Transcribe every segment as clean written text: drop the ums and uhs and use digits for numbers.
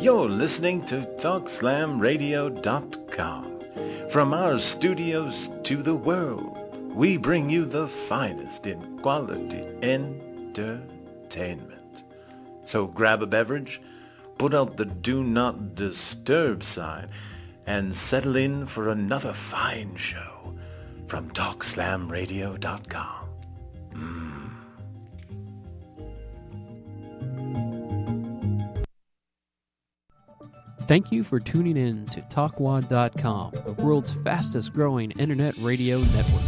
You're listening to TalkSlamRadio.com. From our studios to the world, we bring you the finest in quality entertainment. So grab a beverage, put out the Do Not Disturb sign, and settle in for another fine show from TalkSlamRadio.com. Thank you for tuning in to TalkWad.com, the world's fastest growing internet radio network.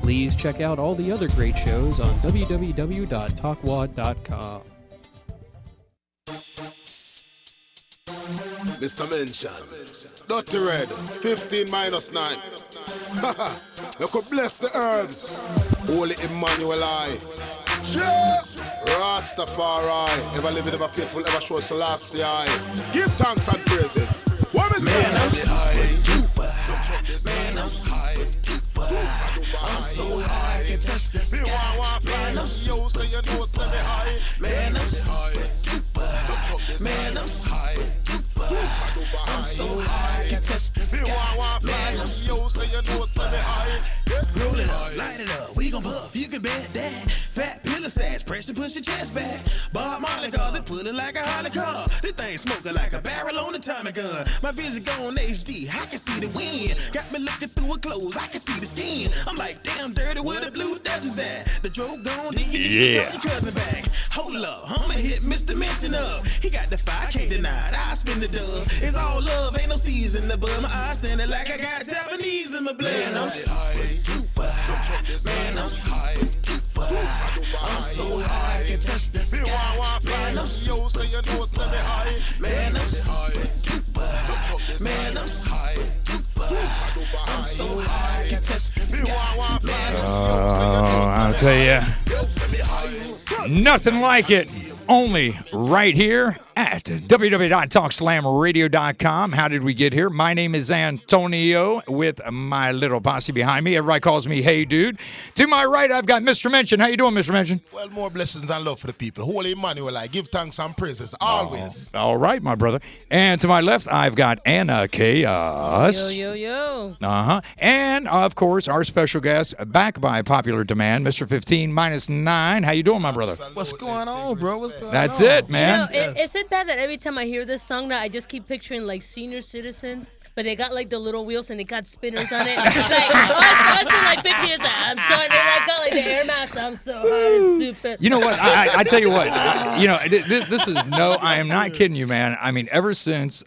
Please check out all the other great shows on www.talkwad.com. Mr. Mention, Dirty Red, 15 minus 9. Haha, you could bless the herbs. Holy Emmanuel I. Rastafari, ever living, ever faithful, ever show Selassie I. Give thanks and praises. What is Man, I'm this? so high, man, I'm so high, I'm so high, I can touch the sky. Man, I'm so high, man, I'm so high, man, I'm so high, I'm so high, I can touch the sky. Man, I'm so high. Roll it up, light it up, we gon' puff, you can bet that. Fat pillar sash, pressure push your chest back. Bob Marley cause it pull it like a Holly car. This thing smoking like a barrel on a Tommy gun. My vision gone HD, I can see the wind. Got me looking through her clothes, I can see the skin. I'm like, damn dirty, where the blue Dutchess at? The drove gone, then you need to call your cousin back. Hold up, I'ma hit Mr. Mention up. He got the fire, can't deny it, I spin the dub. It's all love, ain't no season above. My eyes standing like I got Japanese in my blood. Man, I'm so high, man, I'm so high, I'm so high, I can touch the sky. Man, I'm so high, man, I'm so high, man, I'm so high, I'm so high, I can touch the sky. Man, I'm so high. I'll tell you, nothing like it. Only right here at www.talkslamradio.com. How did we get here? My name is Antonio with my little posse behind me. Everybody calls me Hey Dude. To my right, I've got Mr. Mention. How you doing, Mr. Mention? Well, more blessings and love for the people. Holy Emmanuel I. Give thanks and praises always. All right, my brother. And to my left, I've got Anna Chaos. Yo. And, of course, our special guest, back by popular demand, Mr. 15 minus 9. How you doing, my brother? What's going on, bro? What's going That's on? it, man. You know, is it bad that every time I hear this song now, I just keep picturing like senior citizens, but they got like the little wheels and they got spinners on it. It's like, I was like 50 years old. I'm so, and I got like the air mask. I'm so high, stupid. You know what? I tell you what. This is I am not kidding you, man. I mean, ever since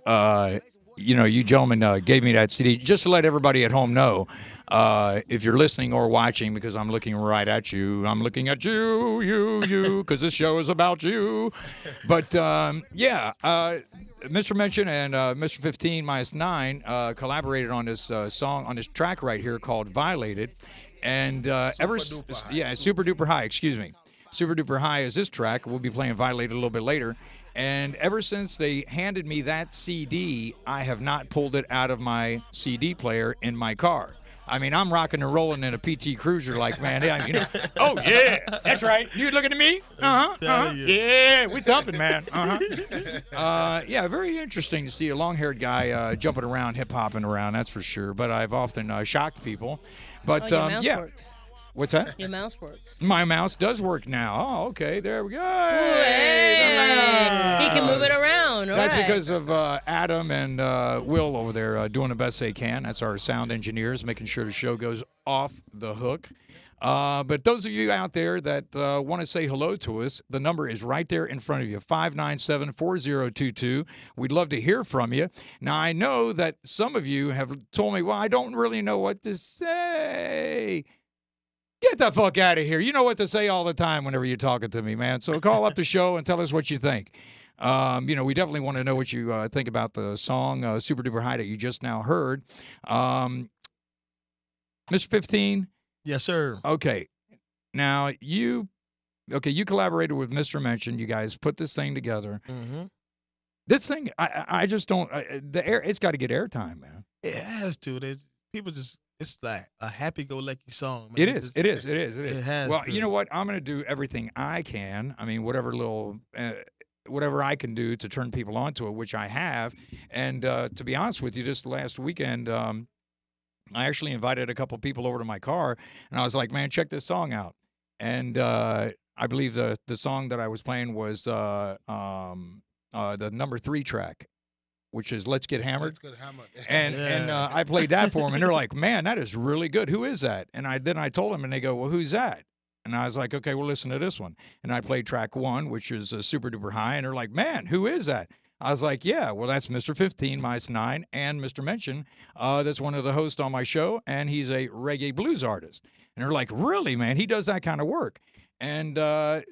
you gentlemen gave me that CD, just to let everybody at home know, if you're listening or watching, because I'm looking right at you. I'm looking at you, because this show is about you. But Mr. Mention and Mr. 15 minus 9 collaborated on this song, on this track right here called Violated. And Super Duper High, excuse me. Super Duper High is this track. We'll be playing Violated a little bit later. And ever since they handed me that CD, I have not pulled it out of my CD player in my car. I mean, I'm rocking and rolling in a PT Cruiser like, man, oh, yeah, that's right. You looking at me? Yeah, we thumping, man. Very interesting to see a long-haired guy jumping around, hip-hopping around, that's for sure. But I've often shocked people. But, your mouse works. What's that? Your mouse works. My mouse does work now. Oh, okay. There we go. Hey. He can move it around. All That's right. because of Adam and Will over there doing the best they can. That's our sound engineers, making sure the show goes off the hook. But those of you out there that want to say hello to us, the number is right there in front of you, 597-4022. We'd love to hear from you. Now, I know that some of you have told me, well, I don't really know what to say. Get the fuck out of here. You know what to say all the time whenever you're talking to me, man. So call up the show and tell us what you think. We definitely want to know what you think about the song Super Duper High that you just now heard. Mr. 15? Yes, sir. Okay. Now, you collaborated with Mr. Mention. You guys put this thing together. Mm-hmm. This thing, I just don't, it's got to get airtime, man. It has to. People just, it's like a happy-go-lucky song. Man. It is. It is. It has Well, to. you know what? I'm going to do everything I can. I mean, whatever little whatever I can do to turn people onto it, which I have. And to be honest with you, just last weekend, I actually invited a couple people over to my car, and I was like, man, check this song out. And I believe the song that I was playing was the number 3 track, which is Let's Get Hammered. Let's Get Hammered. And I played that for them, and they're like, man, that is really good. Who is that? And then I told them, and they go, well, who's that? And I was like, okay, well, listen to this one. And I played track 1, which is Super Duper High, and they're like, man, who is that? I was like, yeah, well, that's Mr. 15 minus 9 and Mr. Mention. That's one of the hosts on my show, and he's a reggae blues artist. And they're like, really, man? He does that kind of work. And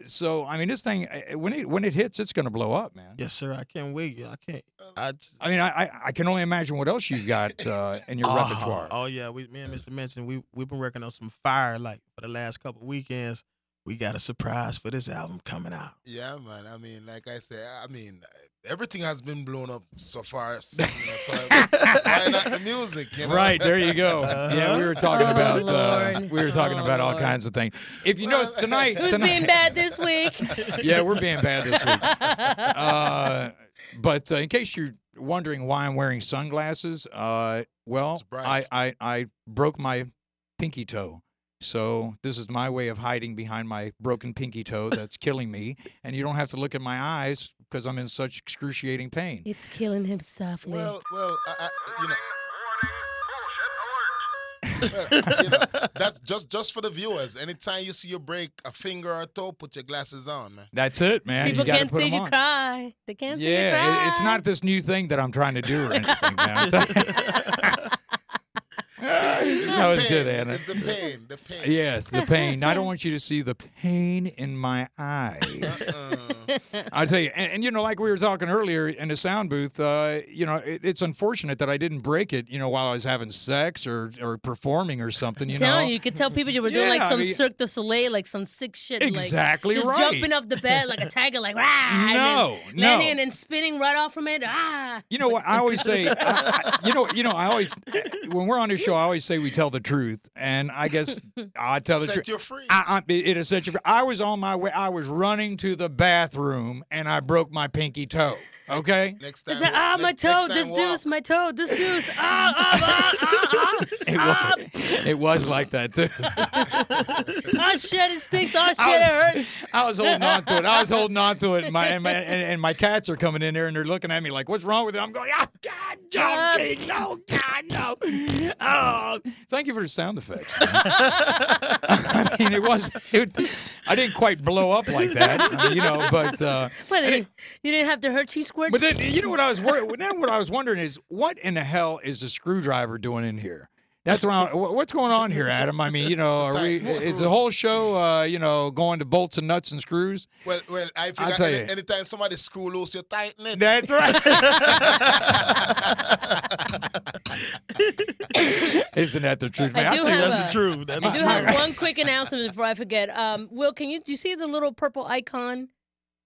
so, I mean, this thing, when it hits, it's going to blow up, man. Yes, sir. I can't wait. I can't. I mean, I can only imagine what else you've got in your repertoire. Oh yeah, me and Mr. Mention, we've been working on some fire like for the last couple of weekends. We got a surprise for this album coming out. Yeah, man. I mean, like I said, everything has been blown up so far. So why not the music? You know? Right, there you go. Yeah, we were talking about Lord. all kinds of things. If you notice tonight, Who's being bad this week? Yeah, we're being bad this week. But in case you're wondering why I'm wearing sunglasses, well, I broke my pinky toe. So this is my way of hiding behind my broken pinky toe that's killing me. And you don't have to look at my eyes because I'm in such excruciating pain. It's killing him softly. Well, you know. That's just for the viewers. Anytime you see you break a finger or a toe, put your glasses on, man. That's it, man. People you gotta can't put see them you on. cry. They can't see you Yeah, cry. it's not this new thing that I'm trying to do or anything, man. That was good, Anna. It's the pain. The pain. Yes, the pain. I don't want you to see the pain in my eyes. I tell you, and you know, like we were talking earlier in the sound booth, you know, it's unfortunate that I didn't break it, you know, while I was having sex or performing or something, you know. You could tell people you were doing like Yeah, some I mean- Cirque du Soleil, like some sick shit. Exactly like, just right. jumping off the bed like a tiger, like, rah! No, and then landing and then spinning right off from it. Ah! You know what I always say? I always, when we're on this show, I always say we tell the truth, and I guess I tell the Set truth. you free. It'll set you free. I was on my way. I was running to the bathroom, and I broke my pinky toe. Okay. Next time. Is that, my toe, this deuce, my toe, this deuce. It was like that too. Oh shit, it stinks. Oh shit, it hurts. I was holding on to it. And my cats are coming in there and they're looking at me like, "What's wrong with it?" I'm going, "Oh God, John, no, God, no." Oh, thank you for the sound effects. I mean, I didn't quite blow up like that, you know, but. You didn't have to hurt cheese squirts. But then, you know what I was wondering is, what in the hell is the screwdriver doing in here? That's what's going on here, Adam? I mean, you know, is the whole show, you know, going to bolts and nuts and screws? Well, I I'll figure tell you. anytime somebody screw loose, you tighten it. That's right. Isn't that the truth, man? I do tell you, have that's a- the truth. I do have one quick announcement before I forget. Will, do you see the little purple icon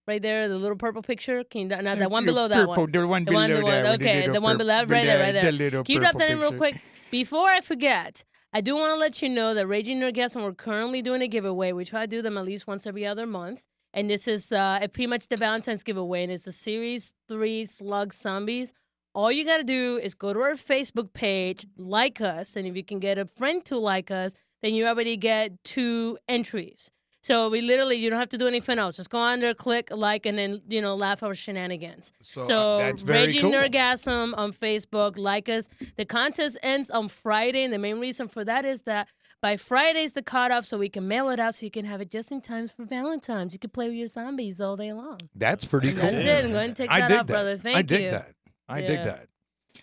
right there, the little purple picture? Can you not that one below that one? The one below that. Okay, the one below, right there. Can you drop that in real quick? Before I forget, I do want to let you know that Raging Orgasm, we're currently doing a giveaway. We try to do them at least once every other month. And this is pretty much the Valentine's giveaway. And it's the Series 3 Slug Zombies. All you got to do is go to our Facebook page, like us. And if you can get a friend to like us, then you already get 2 entries. So you don't have to do anything else. Just go on there, click like, and then, you know, laugh our shenanigans. So that's very Raging cool. Orgasm on Facebook, like us. The contest ends on Friday, and the main reason for that is that by Friday's the cutoff, so we can mail it out so you can have it just in time for Valentine's. You can play with your zombies all day long. That's pretty cool. That's it. I'm going to take that off, brother. Thank you. I dig that. I dig Yeah. that.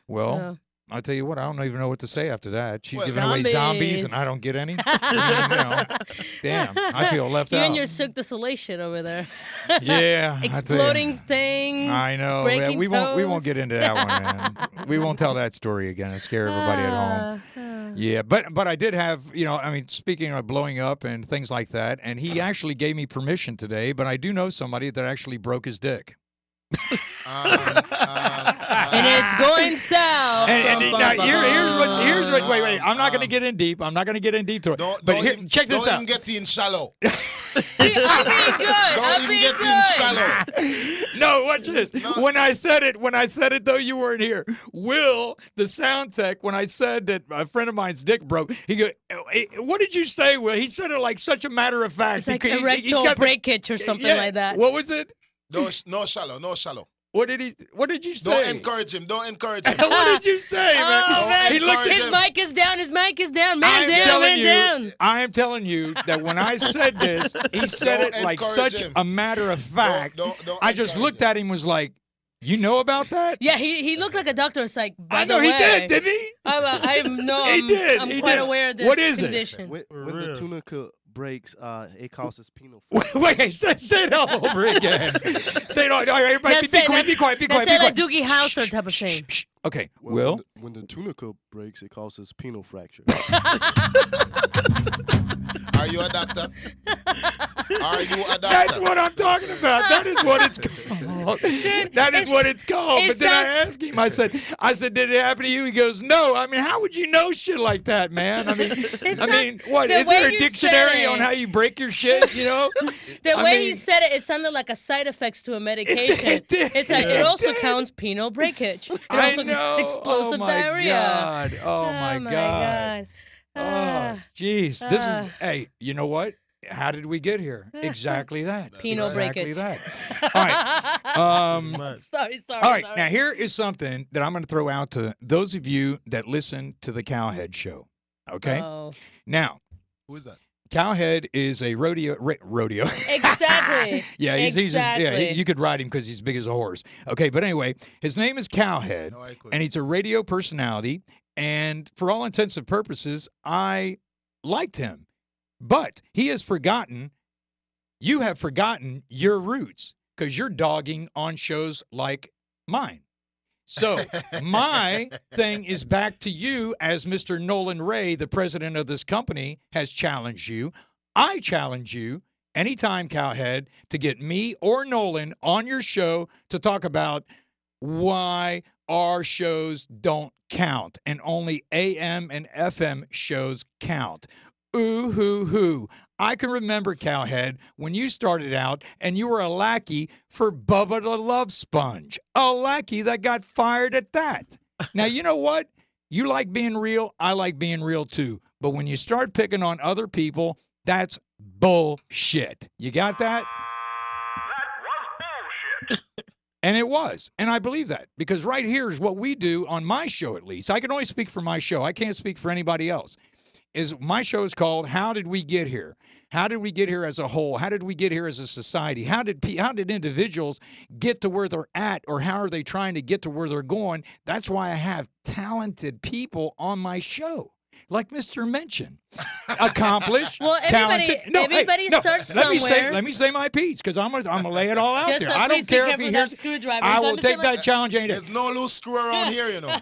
Well, So- I'll tell you what, I don't even know what to say after that. She's Well, giving away zombies and I don't get any. Damn, I feel left You out. and your Cirque du Soleil shit over there. Yeah, I tell you. Exploding things. I know. Breaking We won't toes. get into that one, man. We won't tell that story again and scare everybody at home. Yeah, but I did have, you know, I mean, speaking of blowing up and things like that, and he actually gave me permission today, but I do know somebody that actually broke his dick. and it's going south. And now here's what. Wait. I'm not going to get in deep. I'm not going to get in deep to it. But here, check this out. Don't even get in shallow. See, I'm being good. Don't even get in shallow. No, watch this. When I said it though, you weren't here. Will, the sound tech, when I said that a friend of mine's dick broke, he go, "What did you say, Will?" He said it like such a matter of fact. It's like erectile breakage or something like that. What was it? No shallow. What did you say? Don't encourage him. What did you say, man? Oh, man. He looked His mic is down. Man down. I am telling you that when I said this, he said it like such a matter of fact. Don't I just looked at him and was like, "You know about that?" Yeah, he looked like a doctor. It's like, by I know the he way, did, didn't he? I'm quite aware of this What is it? condition. When the tunica breaks, it causes penal. Wait, say it all over again. Say it all. Everybody, be quiet. That's like Doogie Howser type of thing. Shh. Okay, Will. When the tunica breaks, it causes penal fracture. Are you a doctor? That's what I'm talking about. That is what it's called. That is what it's called. But then I asked him, I said, did it happen to you? He goes, no. I mean, how would you know shit like that, man? I mean, what? Is there a dictionary on how you break your shit, you know? The way he said it sounded like a side effects to a medication. It did. It's like, it also counts penal breakage. It also explosive diarrhea. Oh, my God. Oh, jeez. This is, hey, you know what? How did we get here? Exactly that. Penal breakage. That. All right. Sorry. All right. Now, here is something that I'm going to throw out to those of you that listen to the Cowhead Show. Okay? Oh. Now. Who is that? Cowhead is a rodeo. Exactly. Yeah, exactly. you could ride him because he's big as a horse. Okay, but anyway, his name is Cowhead, and he's a radio personality. And for all intents and purposes, I liked him. But he has forgotten, you have forgotten your roots because you're dogging on shows like mine. So my thing is back to you as Mr. Nolan Ray, the president of this company, has challenged you. I challenge you anytime, Cowhead, to get me or Nolan on your show to talk about why our shows don't count and only AM and FM shows count. Ooh, hoo, hoo. I can remember, Cowhead, when you started out and you were a lackey for Bubba the Love Sponge. A lackey that got fired at that. Now, you know what? You like being real. I like being real, too. But when you start picking on other people, that's bullshit. You got that? That was bullshit. And it was. And I believe that because right here is what we do on my show, at least. I can only speak for my show. I can't speak for anybody else. My show is called How Did We Get Here? How did we get here as a whole? How did we get here as a society? How did individuals get to where they're at, or how are they trying to get to where they're going? That's why I have talented people on my show. Like Mr. Mention, accomplished, talented. Everybody starts somewhere. Let me say my piece because I'm gonna lay it all out Just there. So I don't care if he hears. Screwdriver. I will take that challenge any day. There's no loose screw around here, you know.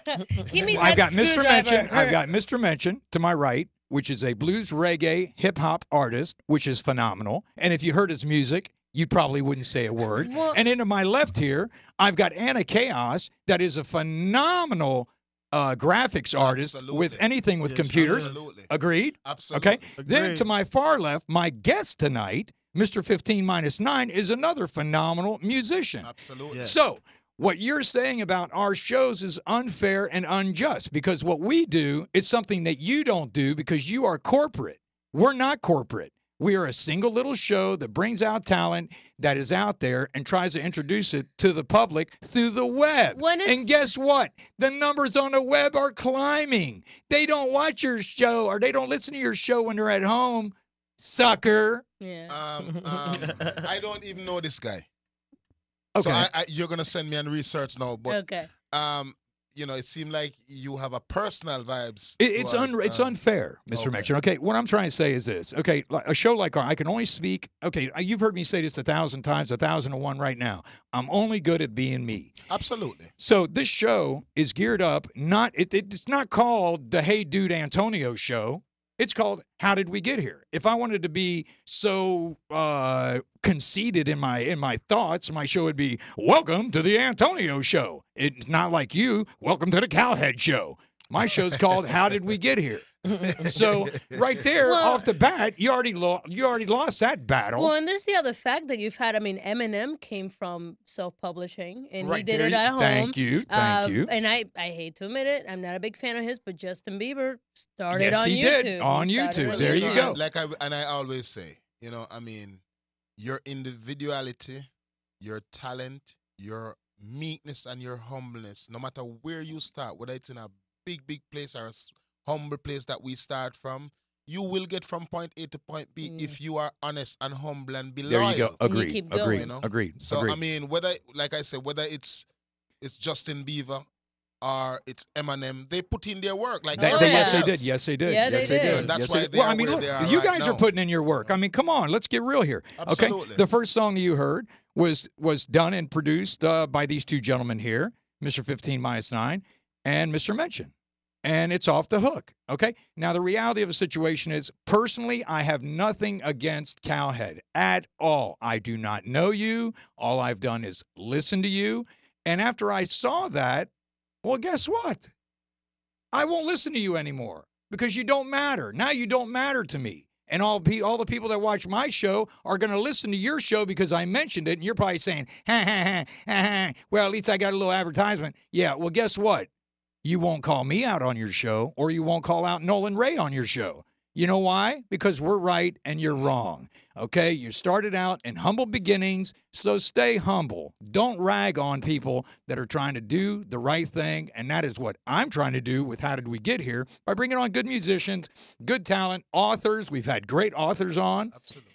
Give me I've got that Mr. Mention. screwdriver. I've got Mr. Mention to my right, which is a blues reggae hip hop artist, which is phenomenal. And if you heard his music, you probably wouldn't say a word. Well, and into my left here, I've got Anna Chaos, that is a phenomenal graphics artist with anything with computers. Absolutely. Agreed? Absolutely. Okay. Then to my far left, my guest tonight, Mr. 15-9, is another phenomenal musician. Absolutely. Yes. So what you're saying about our shows is unfair and unjust because what we do is something that you don't do because you are corporate. We're not corporate. We are a single little show that brings out talent that is out there and tries to introduce it to the public through the web. And guess what? The numbers on the web are climbing. They don't watch your show or they don't listen to your show when they're at home, sucker. Yeah. I don't even know this guy. Okay. So you're going to send me on research now. But, okay. You know, it seemed like you have a personal vibes. It's unfair, Mr. Mention. Okay, what I'm trying to say is this. Okay, a show like I can only speak. Okay, you've heard me say this 1,000 times, 1,001 right now. I'm only good at being me. Absolutely. So this show is geared up. It's not called the Hey Dude Antonio Show. It's called How Did We Get Here? If I wanted to be so conceited in my thoughts, my show would be Welcome to the Antonio Show. It's not like you, Welcome to the Cowhead Show. My show's called How Did We Get Here? So right there, off the bat, you already lost that battle. Well, and there's the other fact that you've had. I mean, Eminem came from self-publishing, and Right he did there it you- at home. thank you. And I hate to admit it, I'm not a big fan of his, but Justin Bieber started Yes, on he YouTube. did, on He started YouTube. on There you go. I always say, you know, I mean, your individuality, your talent, your meekness, and your humbleness, no matter where you start, whether it's in a big place or a humble place that we start from, you will get from point A to point B if you are honest and humble and be There loyal. you go. Agreed. keep going. Agreed. You know? Agreed. So Agreed. I mean, whether, like I said, whether it's Justin Bieber or it's Eminem, they put in their work. Like Oh, Yes, yeah. they did. Yes, they did. Yeah, yes, they they did. did. And that's Yes, why they did. they Well, are I mean, where look, they are you right guys are now. putting in your work. I mean, come on, let's get real here. Okay, Absolutely. the first song that you heard was done and produced by these two gentlemen here, Mr. 15 minus 9 and Mr. Mention. And it's off the hook. Okay. Now, the reality of the situation is, personally, I have nothing against Cowhead at all. I do not know you. All I've done is listen to you. And after I saw that, well, guess what? I won't listen to you anymore because you don't matter. Now you don't matter to me. And all the people that watch my show are going to listen to your show because I mentioned it. And you're probably saying, ha, ha, ha, ha, ha. Well, at least I got a little advertisement. Yeah, well, guess what? You won't call me out on your show, or you won't call out Nolan Ray on your show. You know why? Because we're right and you're wrong. Okay? You started out in humble beginnings, so stay humble. Don't rag on people that are trying to do the right thing, and that is what I'm trying to do with How Did We Get Here, by bringing on good musicians, good talent, authors. We've had great authors on. Absolutely.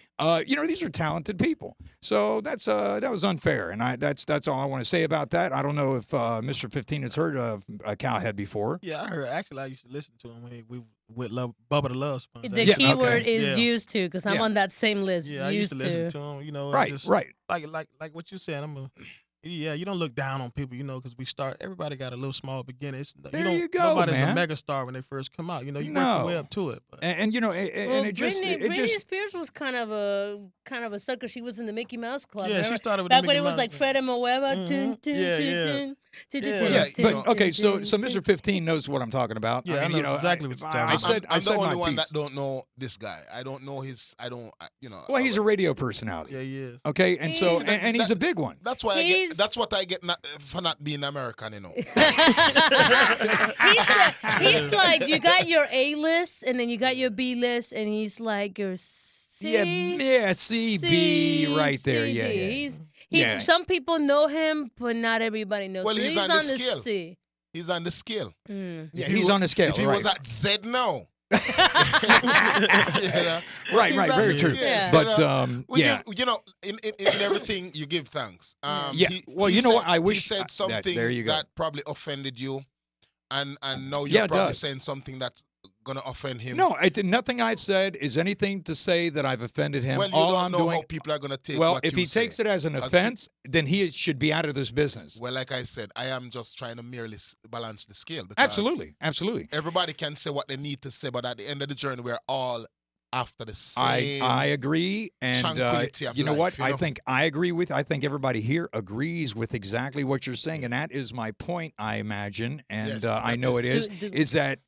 You know, these are talented people. So that was unfair, and that's all I want to say about that. I don't know if Mr. 15 has heard of Cowhead before. Yeah, I heard. Actually, I used to listen to him when we with love Bubba the Love Sponge. The Yeah, keyword okay. is Yeah. used to, because I'm Yeah. on that same list. Yeah, I used to listen to him. You know, and Right, just, right. like what you said. Yeah, you don't look down on people, you know, because everybody got a little small beginning. There you go, Nobody's man. a mega star when they first come out. You know, you work No. your way up to it. But And you know, Well, and it just Britney Spears was kind of a sucker. She was in the Mickey Mouse Club. yeah, she remember? started with Back the when Mickey it was Mouse like thing. Fred and Moeva. But okay, so Mr. 15 knows what I'm talking about. Yeah, I know you know, exactly what you're talking I about. said I'm I said the only my one piece. that don't know this guy. I don't know his. You know. Well, he's a radio personality. Yeah, he is. Okay, and so He's- and he's a big one. That's why He's- that's what I get for not being American, you know. He's like, you got your A list, and then you got your B list, and he's like your C. Yeah, CB right there. CD. Yeah, yeah. Yeah. Some people know him, but not everybody knows. Well, him. he's on the scale. C. He's on the scale. Mm. Yeah, If he he's was- on the scale. If he right. was at Z now. You know? Right, He's right, on very the true. scale, Yeah. you But know? yeah, You know, in everything you give thanks. Yeah. Well, you know what? I wish- he said that- something there you go. that probably offended you, and now Yeah, you're it probably does. saying something that's gonna offend him. no, nothing I've said is anything to say that I've offended him. well, you All don't I'm know doing. how people are gonna take. Well, what if you he takes say. it as an As offense, then he should be out of this business. Well, like I said, I am just trying to merely balance the scale. Because Absolutely, absolutely. Everybody can say what they need to say, but at the end of the journey, we're all after the same. I agree, and tranquility of you know life, what? you I know? think I agree with. I think everybody here agrees with exactly what you're saying, and that is my point. I imagine, and Yes, I that know it is. Do- Is that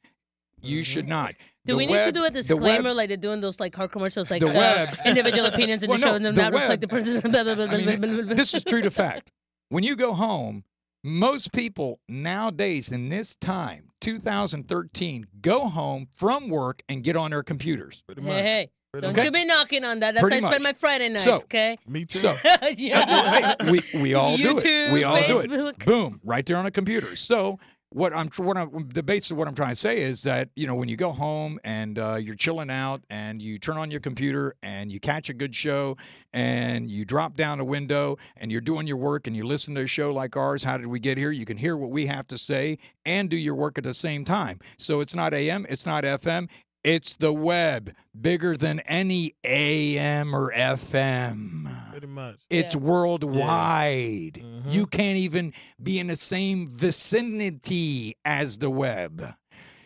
you should not. Do The we need web- to do a the disclaimer web- like they're doing those like car commercials, like The web- individual opinions in Well, the show, no, and then the that reflect the web- person. Blah, blah, blah, I blah, blah, mean, blah. this is true to fact. When you go home, most people nowadays in this time, 2013, go home from work and get on their computers. Pretty Hey, much. hey, Pretty don't much. you be knocking on that. That's Pretty how I spend much. my Friday nights, So- okay? Me too. So Yeah. hey, we all do it. YouTube, We all do Facebook. it. Boom, right there on a computer. So the basis of what I'm trying to say is that, you know, when you go home and you're chilling out and you turn on your computer and you catch a good show and you drop down a window and you're doing your work and you listen to a show like ours, How Did We Get Here? You can hear what we have to say and do your work at the same time. So it's not AM, it's not FM. It's the web, bigger than any AM or FM. Pretty much. It's Yeah. worldwide. Mhm. You can't even be in the same vicinity as the web.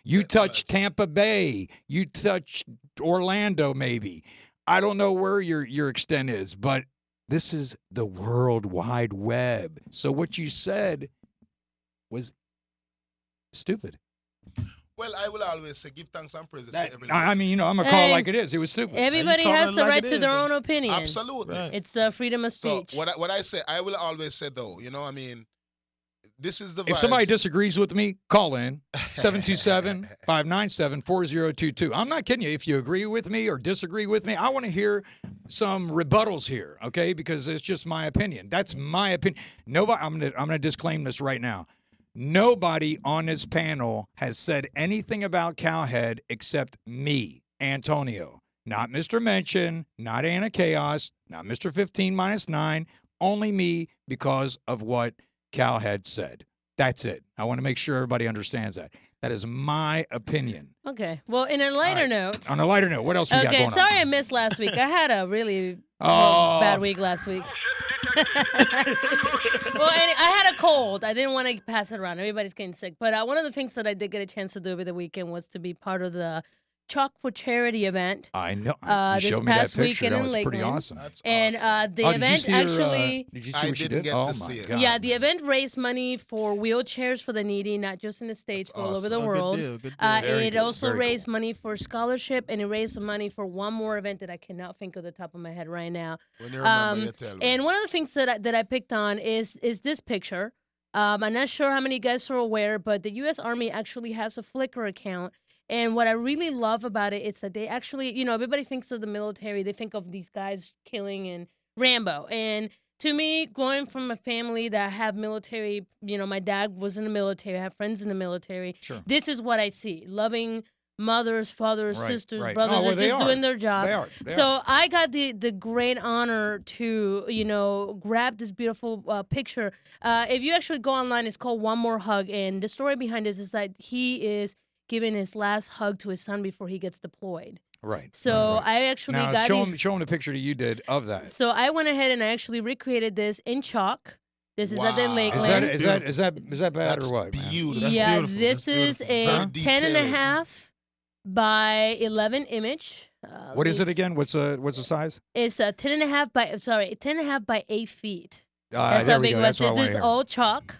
You touch Tampa Bay. You touch Orlando, maybe. I don't know where your extent is, but this is the World Wide Web. So what you said was stupid. Well, I will always say give thanks and praises to every I mean, I'm going to call it like it is. It was stupid. Everybody calling has it the like right it to is, their then. own opinion. Absolutely. Right. It's freedom of So speech. what I say, I will always say though, I mean, this is the If somebody vibes. disagrees with me, call in 727-597-4022. I'm not kidding you. If you agree with me or disagree with me, I want to hear some rebuttals here, okay? Because it's just my opinion. That's my opinion. Nobody. I'm gonna disclaim this right now. Nobody on this panel has said anything about Cowhead except me, Antonio. Not Mr. Mention, not Anna Chaos, not Mr. 15-9. Only me because of what Cowhead said. That's it. I want to make sure everybody understands that. That is my opinion. Okay. Well, in a lighter note. On a lighter note, what else we got going Okay, sorry on? I missed last week. I had a really Oh. bad week last week. Well, I had a cold. I didn't want to pass it around. Everybody's getting sick. But one of the things that I did get a chance to do over the weekend was to be part of the Chalk for Charity event. I know. This You showed me that past picture. weekend That in was pretty Lakeland. awesome. That's And awesome. the Oh, did you event see her, actually... did you see I what she didn't did? get Oh, to my see it. God. Yeah, the event raised money for wheelchairs for the needy, not just in the States, but all over awesome. the Oh, good world. deal, good deal. Very It good, also very raised cool. money for scholarship, and it raised some money for one more event that I cannot think of the top of my head right now. When you remember, you tell me. And one of the things that I picked on is this picture. I'm not sure how many of you guys are aware, but the U.S. Army actually has a Flickr account. And what I really love about it is that they actually, everybody thinks of the military. They think of these guys killing and Rambo. And to me, going from a family that have military, my dad was in the military, I have friends in the military. Sure. This is what I see. Loving mothers, fathers, Right, sisters, right. brothers Oh, well, are they just are. doing their job. They are. They So are. I got the great honor to, grab this beautiful picture. If you actually go online, it's called One More Hug. And the story behind this is that he is giving his last hug to his son before he gets deployed. Right. So right. I actually Now, got show him the picture that you did of that. So I went ahead and I actually recreated this in chalk. This is at the Wow. Lakeland. Is that bad That's or what? man? beautiful. Yeah, beautiful. this That's is beautiful. a Very 10 and a detailed. half by 11 image. What is it again? What's the size? It's a 10 and a half by 10 and a half by 8 feet. That's there how we big go. it That's was. what I This want is to hear. all chalk.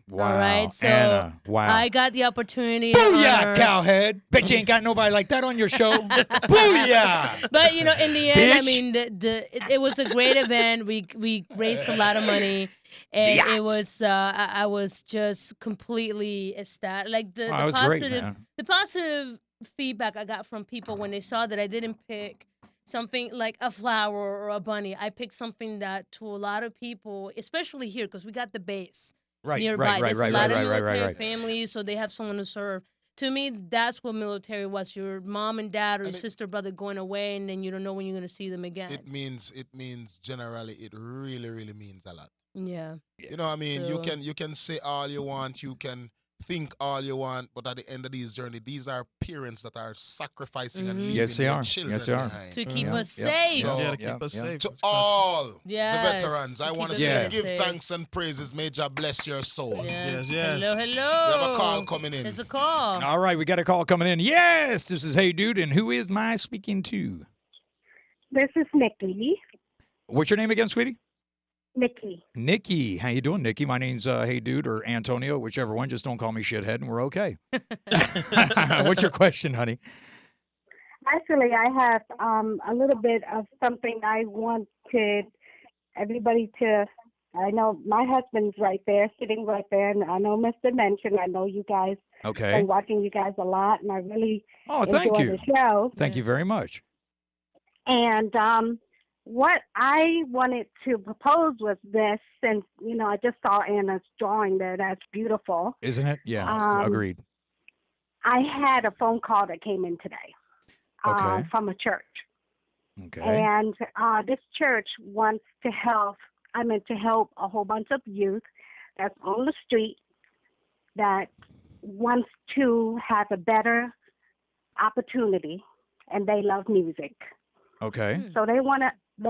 Wow. All right, so Anna, wow. I got the opportunity. to Booyah, honor- Cowhead. Bet you ain't got nobody like that on your show. Booyah. But in the end, I Bitch. mean, it was a great event. We raised a lot of money, and it was I was just completely ecstatic. Like the Oh, it was great, positive, man. the positive feedback I got from people when they saw that I didn't pick something like a flower or a bunny. I picked something that to a lot of people, especially here, because we got the base Right, nearby. right, right, There's right, a lot right, of right, military right, right. families, so they have someone to serve. To me, that's what military was. Your mom and dad or your And it- sister, brother going away, and then you don't know when you're going to see them again. It means generally it really, really means a lot. Yeah. You know what I mean? So- You can say all you want, you can think all you want, but at the end of this journey, these are parents that are sacrificing and Mhm. leaving Yes, they their are. children Yes, they are. behind. To keep Yeah, us yeah. safe. So- Yeah, to Yeah, keep us yeah. safe. To It's all Yes, the veterans, to I keep want to us say Yeah. give safe. thanks and praises. May God bless your soul. Yes. yes. Hello, hello. We have a call coming in. There's a call. All right, we got a call coming in. Yes, this is Hey Dude, and who is my speaking to? This is Nikki. What's your name again, sweetie? Nikki. Nikki. How you doing, Nikki? My name's Hey Dude or Antonio, whichever one. Just don't call me shithead, and we're okay. What's your question, honey? Actually, I have a little bit of something I wanted everybody to. I know my husband's right there, sitting right there, and I know Mr. Mention. I know you guys. Okay. Been watching you guys a lot, and I really Oh, thank enjoy you. the show. Thank you very much. And what I wanted to propose was this, since I just saw Anna's drawing there. That's beautiful. Isn't it? Yeah, agreed. I had a phone call that came in today Okay. from a church. Okay. And this church wants to help a whole bunch of youth that's on the street that wants to have a better opportunity, and they love music. Okay. So they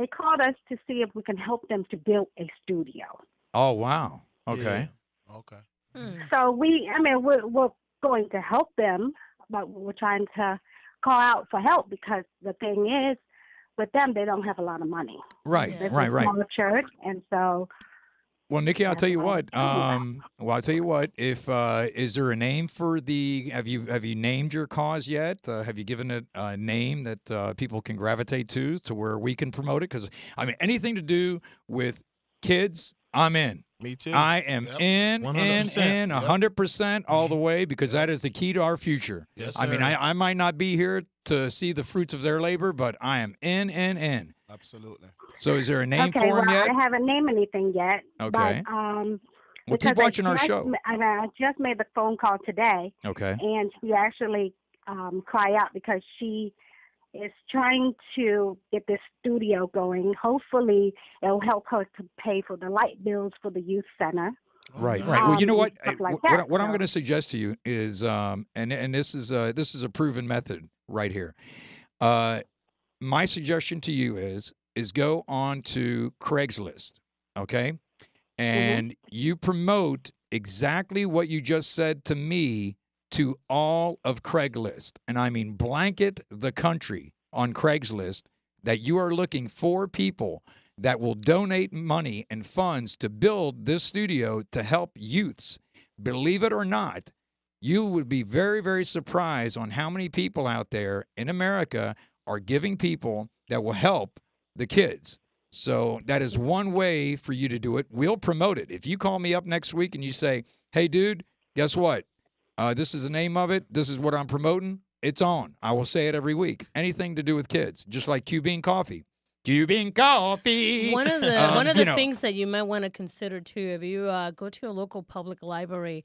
called us to see if we can help them to build a studio. Oh, wow. Okay. Okay. Hmm. So we're going to help them, but we were trying to call out for help because the thing is, with them, they don't have a lot of money. Right, It's right, a right. small church, and so Well, Nikki, I'll tell you what. Well, I'll tell you what. If is there a name for the? Have you named your cause yet? Have you given it a name that people can gravitate to where we can promote it? Because I mean, anything to do with kids, I'm in. Me too. I am Yep. in 100%. 100% all the way because that is the key to our future. Yes, I mean, sir. I might not be here to see the fruits of their labor, but I am in. Absolutely. So is there a name okay, for well, him yet? I haven't named anything yet. Okay. But, Well, because keep watching our show. I just made the phone call today, Okay. and she actually cried out because she is trying to get this studio going. Hopefully, it'll help her to pay for the light bills for the youth center. Right. Well, you know what? stuff like What that, what I'm so. going to suggest to you is, and this is a proven method right here. My suggestion to you is go on to Craigslist, okay, and you promote exactly what you just said to me to all of Craigslist, and I mean blanket the country on Craigslist that you are looking for people that will donate money and funds to build this studio to help youths. Believe it or not, you would be very, very surprised on how many people out there in America are giving people that will help the kids. So that is one way for you to do it. We'll promote it. If you call me up next week and you say, hey, dude, guess what? This is the name of it. This is what I'm promoting. It's on. I will say it every week. Anything to do with kids, just like Q-Bean Coffee. Q-Bean Coffee. One of the things that you might want to consider too, if you go to your local public library,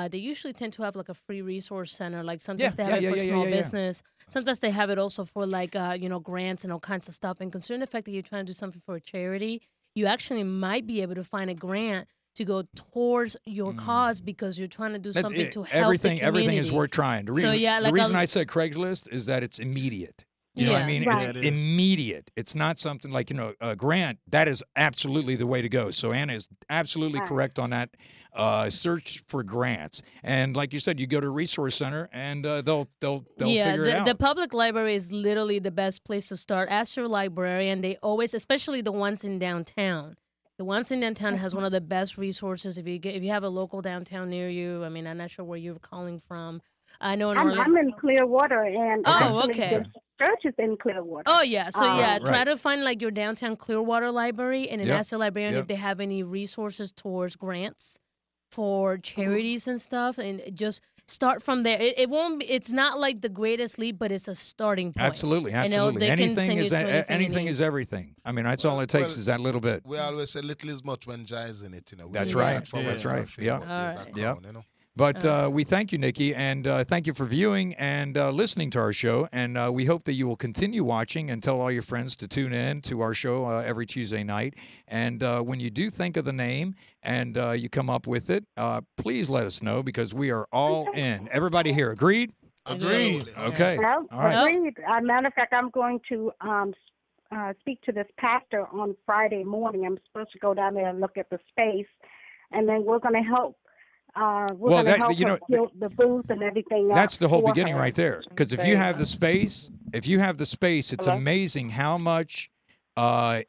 they usually tend to have like a free resource center. Like sometimes they have it for small business. Sometimes they have it also for like grants and all kinds of stuff. And considering the fact that you're trying to do something for a charity, you actually might be able to find a grant to go towards your cause because you're trying to do something to help everything. the community. Everything is worth trying. The reason, the reason I said Craigslist is that it's immediate. You know what I mean? Right. It's immediate. It's not something like, a grant. That is absolutely the way to go. So Anna is absolutely correct on that. Search for grants. And like you said, you go to Resource Center and they'll figure it out. The public library is literally the best place to start. Ask your librarian. They always, especially the ones in downtown. The ones in downtown has one of the best resources. If you have a local downtown near you, I mean, I'm not sure where you're calling from. I know in Orlando. I'm in Clearwater, and actually okay. the church is in Clearwater. Oh yeah, so Right. try to find like your downtown Clearwater library, and then Yep. ask the librarian Yep. if they have any resources towards grants for charities and stuff, and just start from there. It won't. It's not like the greatest leap, but it's a starting point. Absolutely. And they can Anything send you is to anything you anything need. is everything. I mean, that's all it takes Well, is that little bit. We always say little is much when Jai is in it. We That's do right. that for That's our right. Facebook Yeah. days All that right. come, Yeah. But we thank you, Nikki, and thank you for viewing and listening to our show. And we hope that you will continue watching and tell all your friends to tune in to our show every Tuesday night. And when you do think of the name and you come up with it, please let us know because we are all in. Everybody here, agreed? Agreed. Okay. Well, All right. agreed. Matter of fact, I'm going to speak to this pastor on Friday morning. I'm supposed to go down there and look at the space, and then we're going to help. We're Well, going to help her build the booth and everything. That's the whole for beginning her. right there. Because if you have the space, it's Hello? amazing how much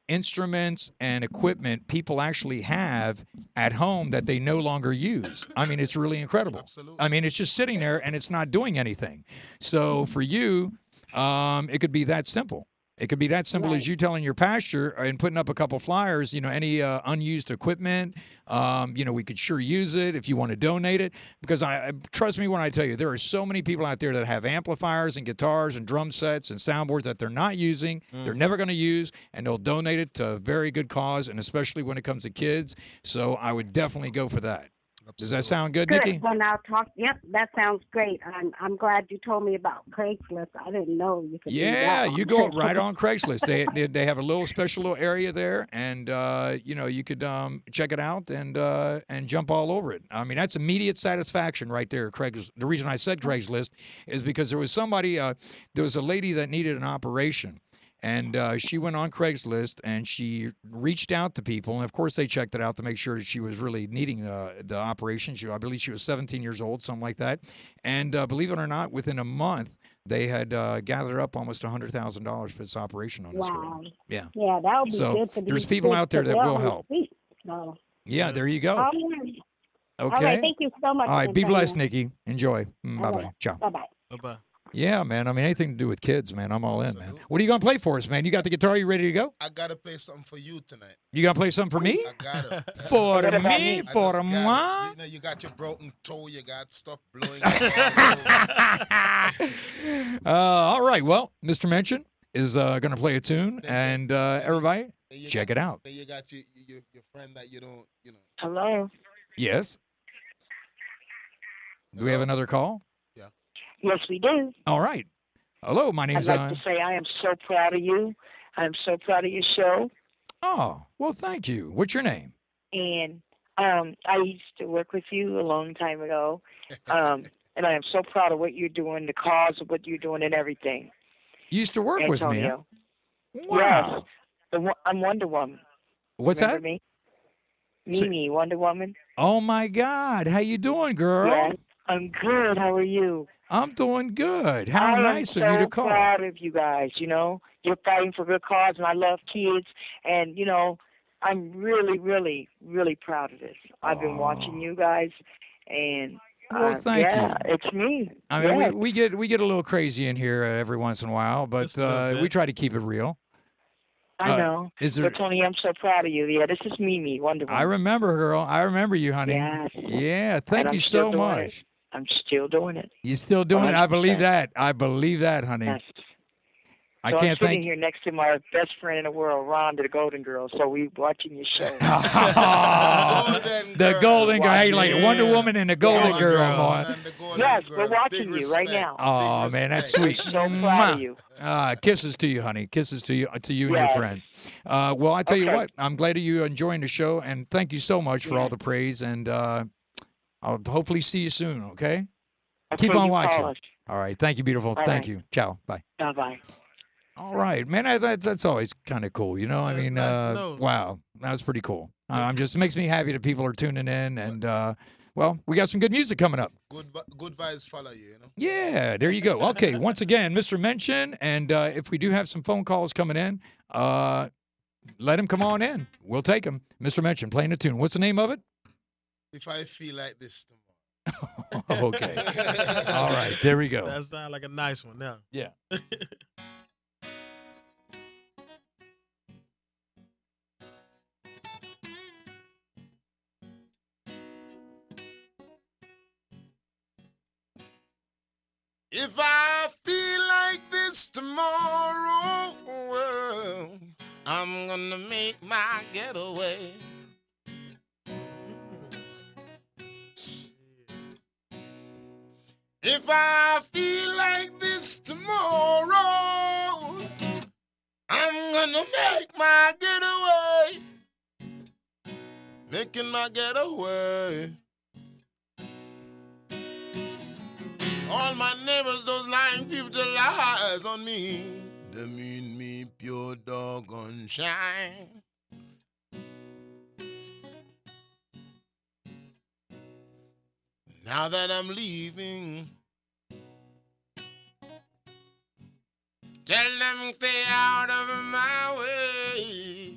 instruments and equipment people actually have at home that they no longer use. I mean, it's really incredible. Absolutely. I mean, it's just sitting there and it's not doing anything. So for you, it could be that simple. It could be that simple as you telling your pastor and putting up a couple flyers, any unused equipment, we could sure use it if you want to donate it. Because trust me when I tell you, there are so many people out there that have amplifiers and guitars and drum sets and soundboards that they're not using, they're never going to use, and they'll donate it to a very good cause, and especially when it comes to kids. So I would definitely go for that. Does that sound good, Good. Nikki? Well, now talk. Yep, that sounds great. I'm glad you told me about Craigslist. I didn't know you could. do Yeah, that you go right on Craigslist. They have a little special little area there, and you could check it out and jump all over it. I mean, that's immediate satisfaction right there. The reason I said Craigslist is because there was somebody, there was a lady that needed an operation, And she went on Craigslist and she reached out to people. And of course, they checked it out to make sure that she was really needing the operation. I believe she was 17 years old, something like that. And believe it or not, within a month, they had gathered up almost $100,000 for this operation on this girl. Yeah. Yeah, that would be So good for there's these people kids out there to that well will help. speak. So, Yeah, there you go. all right. Okay. All right, thank you so much. All right, be Antonio. blessed, Nikki. Enjoy. Bye bye. Ciao. Bye-bye. Bye-bye. Yeah, man. I mean, anything to do with kids, man. I'm all in, man. What are you gonna play for us, man? You got the guitar? You ready to go? I gotta play something for you tonight. You gonna play something for me? I gotta. For me? I For just moi? gotta. You know, you got your broken toe. You got stuff blowing. All right. Well, Mr. Mention is gonna play a tune, and everybody check it out. Then you got your friend that you don't, you know. Hello. Yes. Do we have another call? Yes, we do. All right. Hello, my I'd name's like to say I am so proud of you. I'm so proud of your show. Oh, well, thank you. What's your name? And I used to work with you a long time ago. And I am so proud of what you're doing, the cause of what you're doing and everything. You used to work with me. Huh? Antonio. Wow. Yes. I'm Wonder Woman. What's Remember that? me? Mimi, Wonder Woman. Oh my God. How you doing, girl? Yes. I'm good. How are you? I'm doing good. How nice of of you to so call. proud of you guys. You know, you're fighting for good cause, and I love kids. And you know, I'm really, really, really proud of this. I've been watching you guys, and Well, thank you. It's me. I mean, Yes. we get a little crazy in here every once in a while, but we try to keep it real. I know. Is there? But Tony, I'm so proud of you. Yeah, this is Mimi, Wonder Woman. I remember, girl. I remember you, honey. Yes. Yeah. Thank And you I'm still so doing much. it. I'm still doing it. You still doing it? I believe 100%. that. I believe that, honey. Yes. I So I'm can't sitting thank here next to my best friend in the world, Rhonda, the Golden Girl. So we watching your show. the Golden Girl. Hey, like Wonder Woman and the Golden Girl, boy. Yes, we're watching you right now. Oh man, that's sweet. So proud of you. Kisses to you, honey. Kisses to you and your Yes. friend. Well, I tell you Okay. what, I'm glad that you enjoying the show, and thank you so much for all the praise. And I'll hopefully see you soon. Okay. Keep Okay, on you watching. call us. All right. Thank you, beautiful. All Thank right. you. Ciao. Bye. Bye-bye. All right, man. That's always kind of cool, you know. I mean, wow, that's pretty cool. I'm just it makes me happy that people are tuning in, and well, we got some good music coming up. Good vibes follow you, you know. Yeah, there you go. Okay, once again, Mr. Mention, and if we do have some phone calls coming in, let him come on in. We'll take him. Mr. Mention, playing a tune. What's the name of it? If I feel like this tomorrow. Okay. All right, there we go. That sounds like a nice one now. Yeah. If I feel like this tomorrow, well, I'm gonna make my getaway. If I feel like this tomorrow, I'm gonna make my getaway. Making my getaway. All my neighbors, those lying people, tell lies on me. They mean me pure doggone shine. Now that I'm leaving, tell them stay out of my way.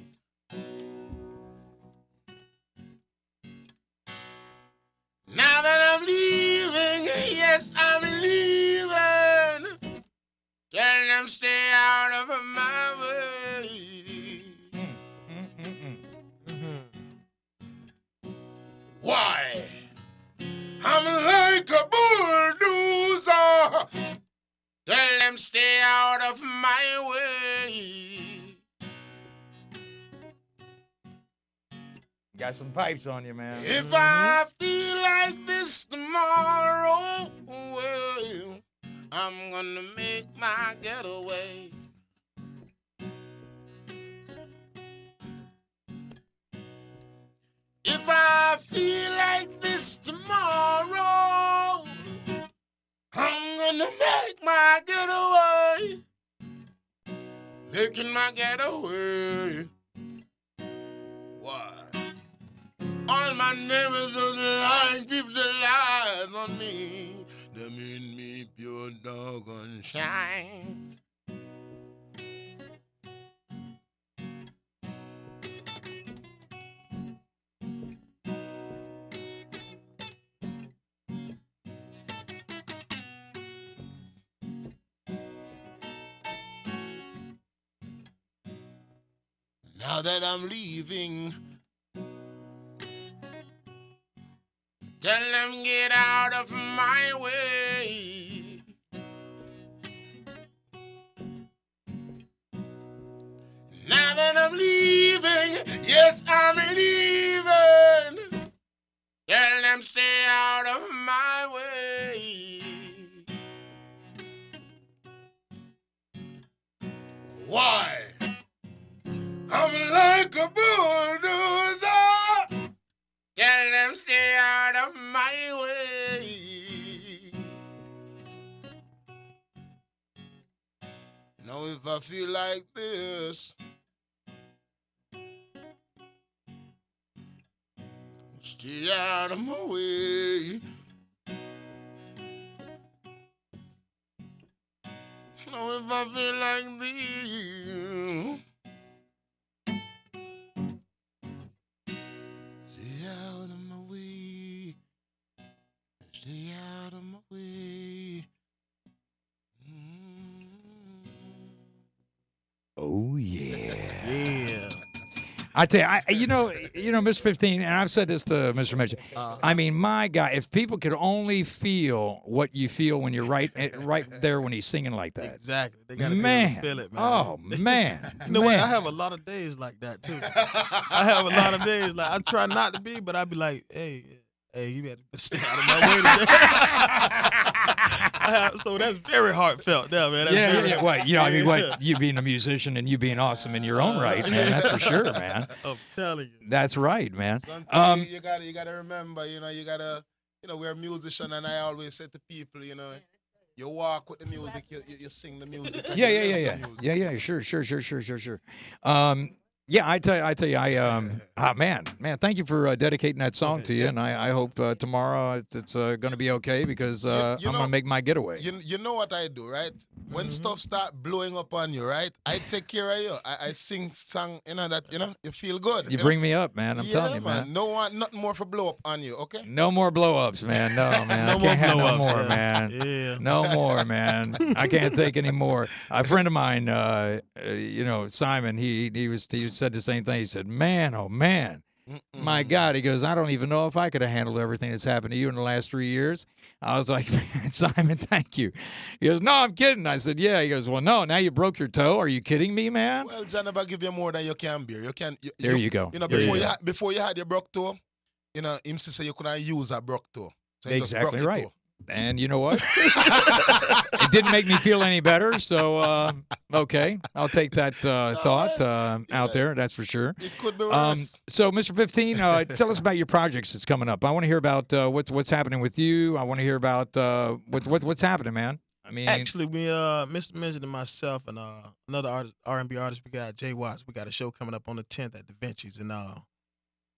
Now that I'm leaving, yes, I'm leaving. Tell them stay out of my way. Why? I'm like a bulldozer. Tell them stay out of my way. Got some pipes on you, man. If I feel like this tomorrow, well, I'm gonna make my getaway. If I feel like this tomorrow, I'm gonna make my getaway. making my getaway. Why? All my neighbors are lying, people lies on me. They mean me pure dog and shine. Now that I'm leaving, tell them get out of my way. Now that I'm leaving, yes, I'm leaving. Tell them stay out of my way. Why? I'm like a bulldozer. Tell them stay out of my way. Now if I feel like this, stay out of my way. Now if I feel like this, stay out of my way. Stay out of my way. Oh yeah. Yeah. I tell you, you know, Mr. 15, and I've said this to Mr. Mitchell. I mean, my God, if people could only feel what you feel when you're right there when he's singing like that. Exactly. They gotta Man. feel it, man. Oh man. You know what? Man. I have a lot of days like that too. I have a lot of days like I try not to be, but I be like, hey, you better stay out of my way today. So that's very heartfelt there, man. That's Yeah, very yeah. Well, you know, I mean, what you being a musician and you being awesome in your own right, man. That's for sure, man. I'm telling you. That's right, man. You gotta remember, you gotta, we're a musician, and I always say to people, you walk with the music, you sing the music. and you live the music. Yeah. Sure. Yeah, I tell you, man, thank you for dedicating that song to you, and I hope tomorrow it's going to be okay because I'm going to make my getaway. You know what I do, right? When stuff start blowing up on you, right? I take care of you. I sing song, that you feel good. You bring me up, man. I'm telling you, man. No one, nothing more for blow up on you, okay? No more blow-ups, man. No, man. No I can't have no blow-ups, more, yeah. man. Yeah. No more, man. I can't take any more. A friend of mine, Simon, he said the same thing. He said, man, oh, man. My God, he goes, I don't even know if I could have handled everything that's happened to you in the last 3 years. I was like, man, Simon, thank you. He goes, no, I'm kidding. I said, yeah. He goes, well, no, now you broke your toe. Are you kidding me, man? Well, John, if I give you more than you can bear, you can. There you go. Before you had your broke toe, him say you couldn't use a broke toe. So you just Exactly broke the right. toe. And you know what? It didn't make me feel any better. So, okay, I'll take that thought out there. That's for sure. It could be worse. So, Mr. 15, tell us about your projects that's coming up. I want to hear about what's happening with you. I want to hear about what's happening, man. I mean, Actually, we Mr. Mention and myself and another artist, R&B artist, we got Jay Watts. We got a show coming up on the 10th at Da Vinci's in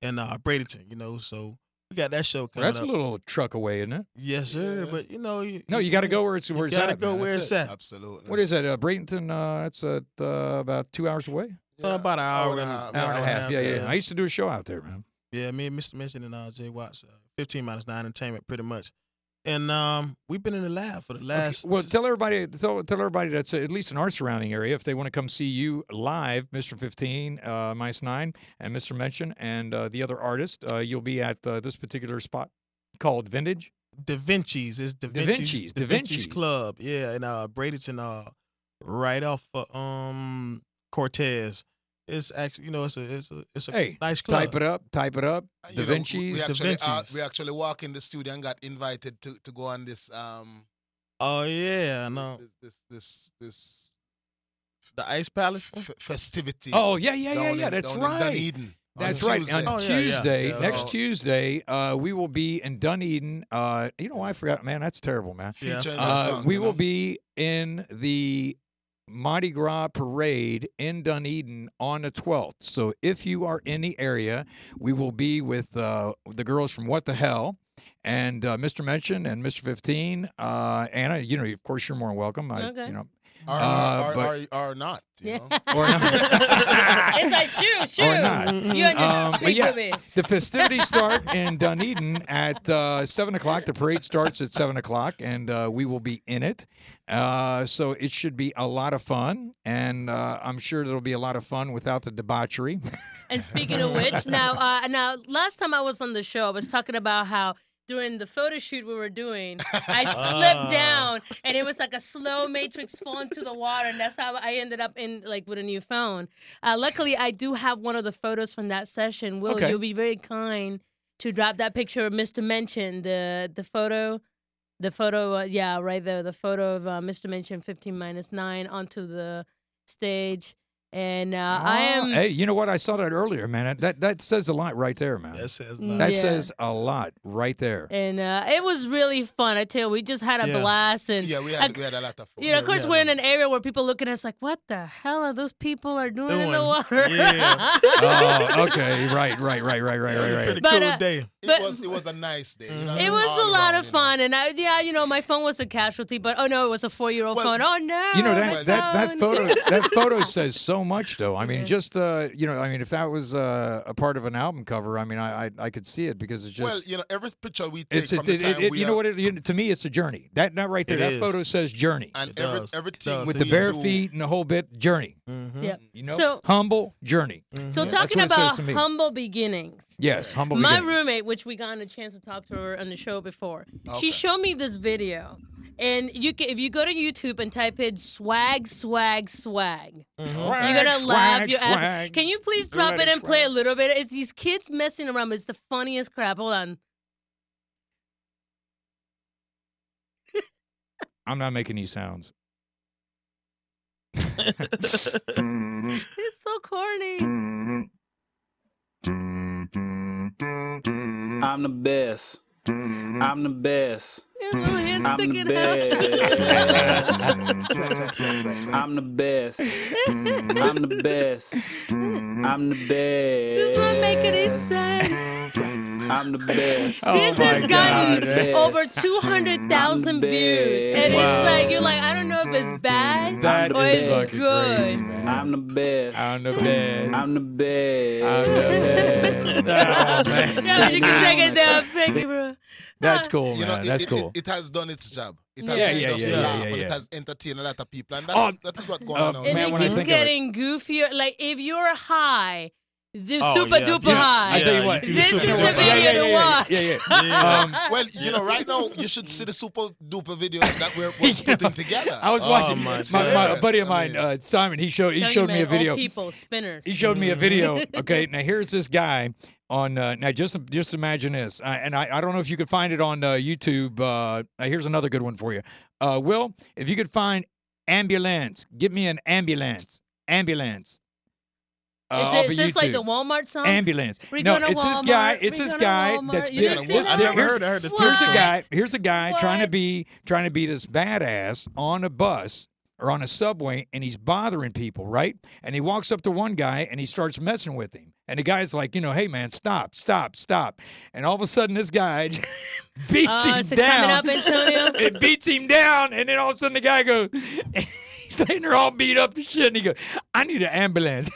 Bradenton. So we got that show coming that's up. a little truck away, isn't it? Yes, sir. But you got to go where it's you at. gotta go man. where That's it's it. at. Absolutely. What is that? Bradenton? That's at about 2 hours away. About an hour and a Hour and a half. Yeah. I used to do a show out there, man. Yeah, me and Mr. Mention and Jay Watts, 15 minus 9 entertainment, pretty much. And we've been in the lab for the last. Okay. Well, tell everybody that's at least in our surrounding area if they want to come see you live, Mr. 15, minus 9, and Mr. Mention, and the other artist. You'll be at this particular spot called Vintage. Da Vinci's. It's Da Vinci's. Da Vinci's Club. Yeah, in Bradenton, right off Cortez. It's actually, it's a nice club. Type it up. Da Vinci's. We actually walk in the studio and got invited to go on this. Oh yeah, I know. This the Ice Palace festivity. Oh yeah. That's right. Dunedin. That's right. On Tuesday, yeah. next Tuesday, we will be in Dunedin. I forgot, man. That's terrible, man. Featuring the song, we will be in the Mardi Gras parade in Dunedin on the 12th. So if you are in the area, we will be with the girls from What the Hell and Mr. Mention and Mr. 15. Anna, of course, you're more than welcome. Okay. Or not. You know? Or not. It's like, shoot. Or not. You and your But big yeah, boobies. the festivities start in Dunedin at 7 o'clock. The parade starts at 7 o'clock, and we will be in it. So it should be a lot of fun, and I'm sure it'll be a lot of fun without the debauchery. And speaking of which, now last time I was on the show, I was talking about how during the photo shoot we were doing, I slipped down, and it was like a slow matrix fall into the water, and that's how I ended up with a new phone. Luckily, I do have one of the photos from that session. Will, Okay. you'll be very kind to drop that picture of Mr. Mention, the photo. The photo, right there, the photo of Mr. Mention 15-9 onto the stage. And I am... Hey, you know what? I saw that earlier, man. That says a lot right there, man. That says That says a lot right there. And it was really fun. I tell you, we just had a blast. And Yeah, we had a lot of fun. of course, we're in an area where people look at us like, what the hell are those people are doing in the Doing. water? Yeah. Oh, okay. Right. Pretty But, cool day. It was a nice day. You know, It was all a lot around, of fun. And my phone was a casualty, but oh no, it was a 4-year-old phone. Oh no. You know my that phone. photo that photo says so much though. I mean, just if that was a part of an album cover, I mean, I could see it because it's just every picture we take it's from the time we you know what to me it's a journey. That right there, It that is. photo says journey. And does. everything With the bare feet and the whole bit, journey. Yeah. You know, So- humble journey. So That's talking what it says about to me. humble beginnings. Yes, humble. My beginnings. roommate, which we got a chance to talk to her on the show before, Okay. she showed me this video. And if you go to YouTube and type in swag, Swag, you're gonna laugh swag, your ass. swag. Can you please drop Let it it and play a swag. little bit? It's these kids messing around. It's the funniest crap. Hold on. I'm not making these sounds. It's so corny. I'm the best. I'm the best. Your little hand I'm the sticking best. I'm the best. I'm the best. I'm the This best. doesn't make any sense. I'm the best. This has gotten man. over 200,000 views. And it's like, you're like, I don't know if it's bad That or is it's fucking good. crazy, man. I'm the best. I'm the best. I'm the best. I'm the best. Oh, man. Yeah, you can take it down. Thank you, bro. That's cool, You know, man. That's cool. It has done its job. It has Yeah, made yeah, us yeah, laugh, yeah, and yeah. it has entertained a lot of people, and Oh, that is what's going on. And man, it when I keeps think of it- getting goofier. Like, if you're high, the Oh, super yeah, duper yeah. high. I tell you what. This is the Yeah, video to watch. Yeah. Well, right now you should see the super duper video that we're putting together. I was Oh, watching my my God. buddy of I mine, mean- Simon. He showed Tell you, me a man, video. Old people, spinners. He showed me a video. Okay, now here's this guy on. Now just imagine this, and I don't know if you could find it on YouTube. Here's another good one for you, Will. If you could find ambulance, give me an ambulance. Is this like the Walmart song? Ambulance. We No, gonna it's this guy. Walmart, It's we this gonna guy Walmart. that's You getting. didn't see that? I never heard. I heard the Here's a What? guy. Here's a guy trying to What? be this badass on a bus or on a subway, and he's bothering people, right? And he walks up to one guy and he starts messing with him. And the guy's like, hey man, stop. And all of a sudden, this guy beats him is it down. coming up, Antonio? It beats him down, and then all of a sudden the guy goes, he's laying there all beat up to shit, and he goes, I need an ambulance.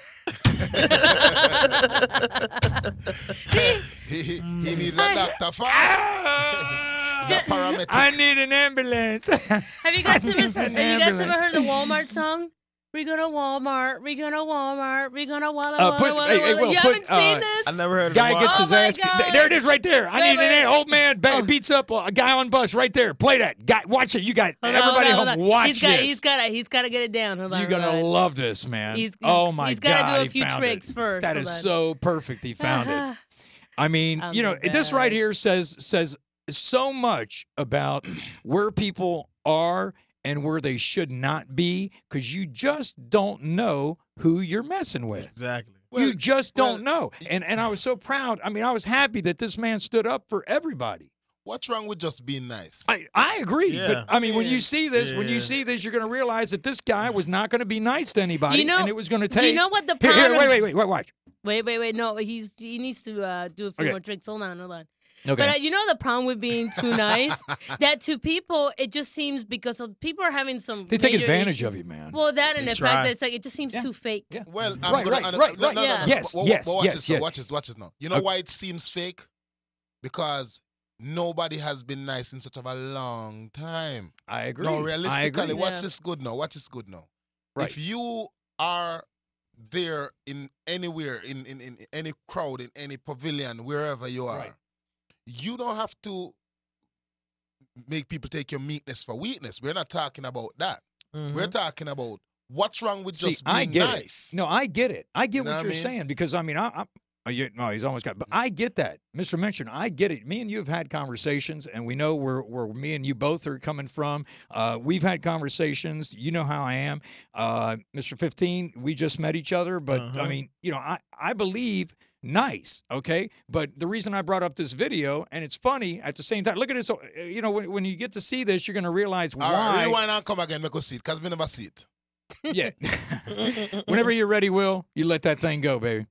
he needs a doctor fast. The paramedic. I need an ambulance. Have you guys ever ambulance. heard the Walmart song? We're gonna Walmart. We're gonna Walmart. We're gonna Walla Walla. hey, Will, You haven't seen this? I never heard of Guy the gets Oh his my ass. God. There it is, right there. I Wait, need wait. an old man beats up a guy on bus right there. Play that. Guy, watch it. You got Hold on, everybody hold home. on. Watch He's this. got to get it down. Hold on. You're gonna hold on. love this, man. He's oh my he's God! gotta do a he few found tricks it. first. That Hold is on. so perfect. He found it. I mean, I'm this the right best. here says so much about where people are and where they should not be, because you just don't know who you're messing with. Exactly. You just don't know. And I was so proud. I mean, I was happy that this man stood up for everybody. What's wrong with just being nice? I agree. Yeah. But I mean, when Yeah. you see this, you're going to realize that this guy was not going to be nice to anybody, You know- and it was going to take. You know what the Here, problem? wait, watch. Wait. No, he needs to do a few Okay. more drinks. Hold on. Okay. But you know the problem with being too nice? That to people, it just seems because of people are having some. They take major advantage issue. of you, man. Well, that and They the try. fact that it's like it just seems too fake. Yeah. Well, Right, right. No, Yeah. Yes, but yes, watch yes, this, yes. Watch this now. You know why it seems fake? Because nobody has been nice in such of a long time. I agree. No, I realistically, agree. watch Yeah. this good now. Watch this good now. Right. If you are there in anywhere, in any crowd, in any pavilion, wherever you are, Right. you don't have to make people take your meekness for weakness. We're not talking about that. We're talking about what's wrong with See, just being I get nice. it. No, I get it. I get You know what what I you're mean? saying because I mean, no, he's almost got. But I get that, Mr. Mention. I get it. Me and you have had conversations, and we know where me and you both are coming from. We've had conversations. You know how I am, Mr. 15. We just met each other, but I mean, you know, I believe nice, okay. But the reason I brought up this video, and it's funny at the same time. Look at this. You know, when you get to see this, you're going to realize All right, why. rewind and come again, make us see it, because we never see it. Yeah. Whenever you're ready, Will, you let that thing go, baby.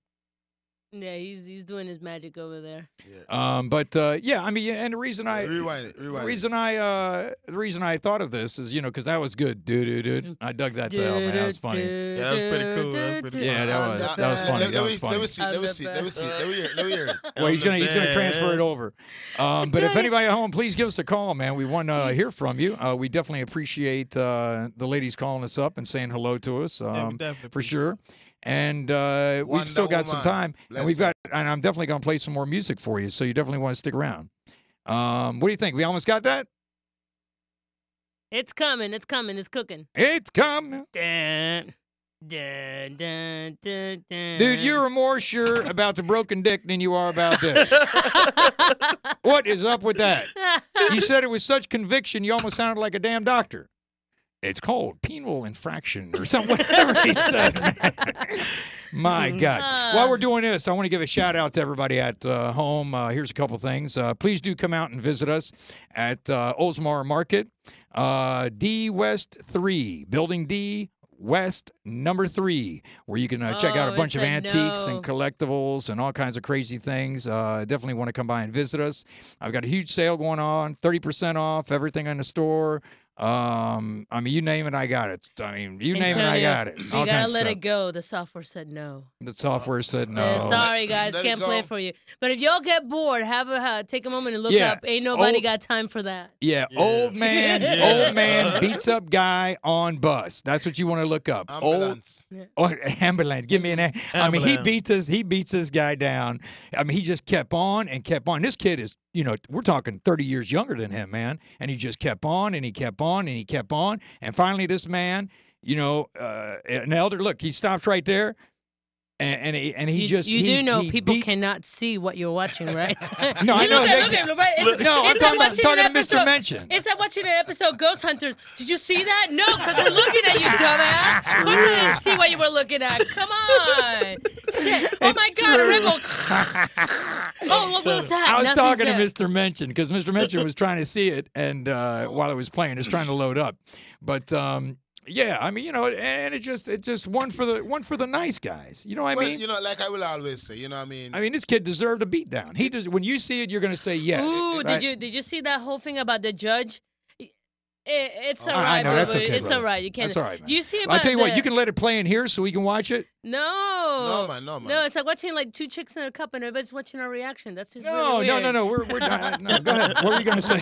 Yeah, he's doing his magic over there. But yeah, I mean, and the reason Rewind it. the reason I thought of this is, you know, because that was good, dude. I dug that to hell, man. That was funny. Yeah, that was pretty cool. That was pretty Yeah, that was funny. That was funny. Let me see it. Let me hear it. Well, he's gonna transfer it over. But if anybody at home, please give us a call, man. We want to hear from you. We definitely appreciate the ladies calling us up and saying hello to us, for sure. And we've still got some time, and I'm definitely gonna play some more music for you. So you definitely want to stick around. What do you think? We almost got that. It's coming. It's cooking. It's coming. Dun, dun, dun, dun, dun. Dude, you're more sure about the broken dick than you are about this. What is up with that? You said it with such conviction, you almost sounded like a damn doctor. It's called penal infraction or something, whatever he said. My God. While we're doing this, I want to give a shout out to everybody at home. Here's a couple things. Please do come out and visit us at Oldsmar Market, D West 3, Building D West number 3, where you can check out a bunch of antiques and collectibles and all kinds of crazy things. Definitely want to come by and visit us. I've got a huge sale going on, 30% off everything in the store. I mean, you name it, I got it. I mean, you name it, I got it. You gotta let it go. The software said no. The software said no. Yeah, sorry, guys, Let it can't go. play it for you. But if y'all get bored, take a moment and look Yeah. up. Ain't nobody Old- got time for that. Yeah, old man beats up guy on bus. That's what you want to look up. Ambulance. Ambulance. Give me an. I mean, Ambulance. he beats this guy down. I mean, he just kept on and kept on. This kid is, you know, we're talking 30 years younger than him, man. And he just kept on and he kept on and he kept on. And finally, this man, you know, an elder. Look, he stopped right there. And he just You he, do know he people beats- cannot see what you're watching, right? No, I know. Look at him, right? No, I'm It's talking like about watching an Mr. episode- Mention. It's like watching an episode Ghost Hunters. Did you see that? No, because we're looking at you, dumbass. Of course I didn't see what you were looking at. Come on. Shit. Oh, my God. A rebel. Oh, what was that? I was Nothing's talking to there. Mr. Mention because Mr. Mention was trying to see it, and while it was playing, it's trying to load up. But yeah, I mean, you know, and it just one for the nice guys. You know what I Well, mean? you know, like I will always say, you know what I mean? I mean, this kid deserved a beat down. He does. When you see it, you're going to say yes. Ooh, Right? did you see that whole thing about the judge? It's all I right. know, that's boo-boo. okay, It's brother. all right. You can't. That's all right, man. Do you see about I'll tell you what. the- You can let it play in here so we can watch it. No. No, man. No, it's like watching like two chicks in a cup and everybody's watching our reaction. That's just No, really weird. no. We're no. Go ahead. What were you going to say?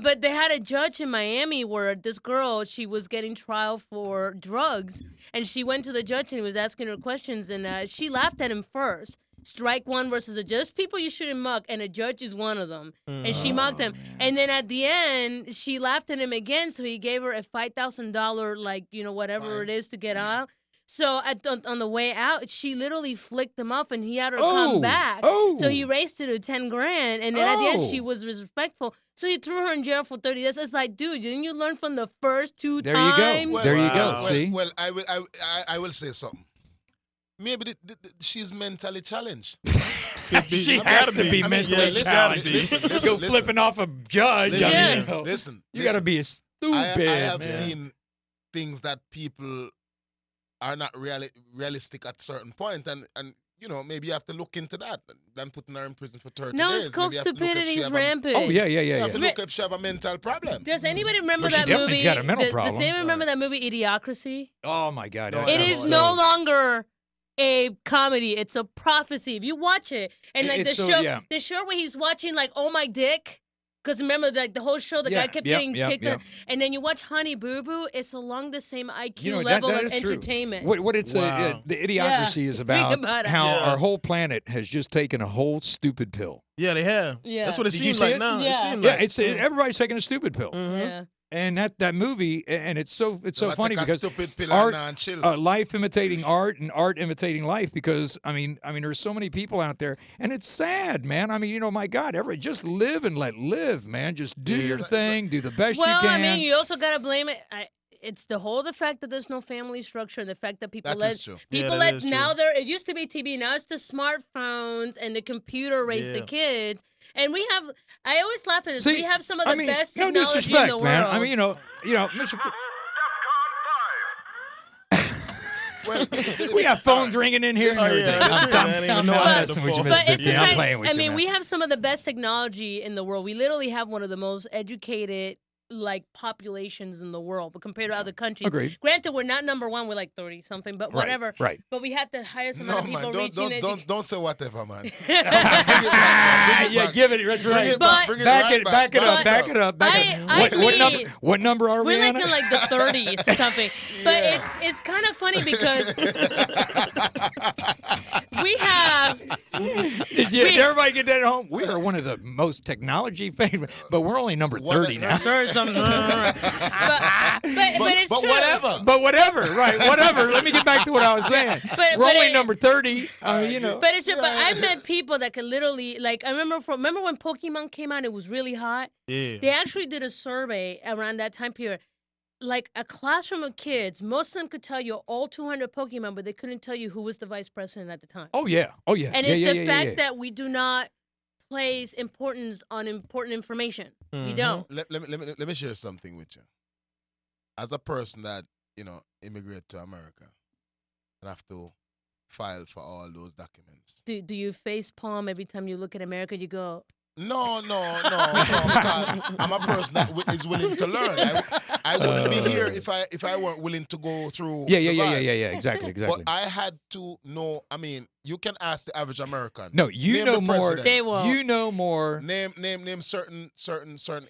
But they had a judge in Miami where this girl, she was getting trial for drugs, and she went to the judge and he was asking her questions, and she laughed at him first. Strike one versus a judge. People you shouldn't mock, and a judge is one of them. And she mocked him. And then at the end, she laughed at him again, so he gave her a $5,000, like, you know, whatever it is to get out. So on the way out, she literally flicked him off, and he had her come back. So he raised it to 10 grand, and then at the end, she was respectful. So he threw her in jail for 30 days. It's like, dude, didn't you learn from the first two There you go. times? There you go. See? Well, I will say something. Maybe she's mentally challenged. She I has gotta to be I mean, mentally listen, challenged. listen, Go listen. flipping off a judge. Listen, I mean, Yeah. you know, Listen, you got to be a stupid. I have man. seen things that people are not realistic at certain point, and you know, maybe you have to look into that than putting her in prison for 30 No, days. it's called Maybe you have to look if she stupidity's have a- rampant. Oh yeah, yeah, You yeah, have to yeah. look if she have a mental problem. Does anybody remember Well, she that definitely's movie? got a mental Does problem. anyone remember that movie Idiocracy? Oh my God. No, I It know, is I no know. longer a comedy. It's a prophecy. If you watch it, and like It's the so- show, yeah. the show where he's watching like Oh My Dick. Because remember, like the whole show, the Yeah, guy kept yep, getting yep, kicked, yep. And then you watch Honey Boo Boo. It's along the same IQ You know, level that of is true. entertainment. What it's Wow. the idiocracy is Think about, about it. how Yeah. our whole planet has just taken a whole stupid pill. Yeah, they have. Yeah. That's what it Did you seems see like it? now. Yeah. It seems Yeah, like, it's everybody's taking a stupid pill, Yeah. and that movie, and it's so I funny take a because stupid pill art, and chill. life imitating art and art imitating life. Because I mean, there's so many people out there, and it's sad, man. I mean, you know, my God, just live and let live, man. Just do your thing, do the best you Well, can. I mean, you also gotta blame it. It's the fact that there's no family structure and the fact that people That is true. people Yeah, that let is true. now it used to be TV, now it's the smartphones and the computer raise the Yeah. kids. And I always laugh at this. See, We have some of I the mean, best no technology disrespect, in the world. man. I mean, you know, Mr. Well, We have phones ringing in here and Oh, yeah, everything. that's I'm, true. I didn't I'm, even I'm know not I had messing the with you, phone. Miss But it's 50. the I'm fact- playing with I you, mean, man. we have some of the best technology in the world. We literally have one of the most educated populations in the world, but compared to other countries. Agreed. Granted, we're not number one. We're like 30 something, but whatever. Right. But we had the highest no, amount of people man, reaching don't say whatever, man. Yeah, give it. That's right. But- Back it up. Back it up. What number are we We're like on? in like the 30s or something. But it's kind of funny because we have. Did everybody get that at home? We are one of the most technology famous, but we're only number 30 now. But it's But true. whatever. But whatever, right? Whatever. Let me get back to what I was saying. But we're only it- number 30. You know. But it's true. But I've met people that could literally like. I remember when Pokemon came out, it was really hot. Yeah. They actually did a survey around that time period. Like a classroom of kids, most of them could tell you all 200 Pokemon, but they couldn't tell you who was the vice president at the time. Oh yeah. Oh yeah. And yeah, it's yeah, the yeah, fact yeah. that we do not place importance on important information. We don't. Let me share something with you. As a person that, you know, immigrated to America and have to file for all those documents. Do you face palm every time you look at America? You go, No, because I'm a person that is willing to learn. I wouldn't be here if I weren't willing to go through. Yeah, the vibes. exactly. But I had to know. I mean, you can ask the average American. No, you Name know the more. president. They will. You know more. Name certain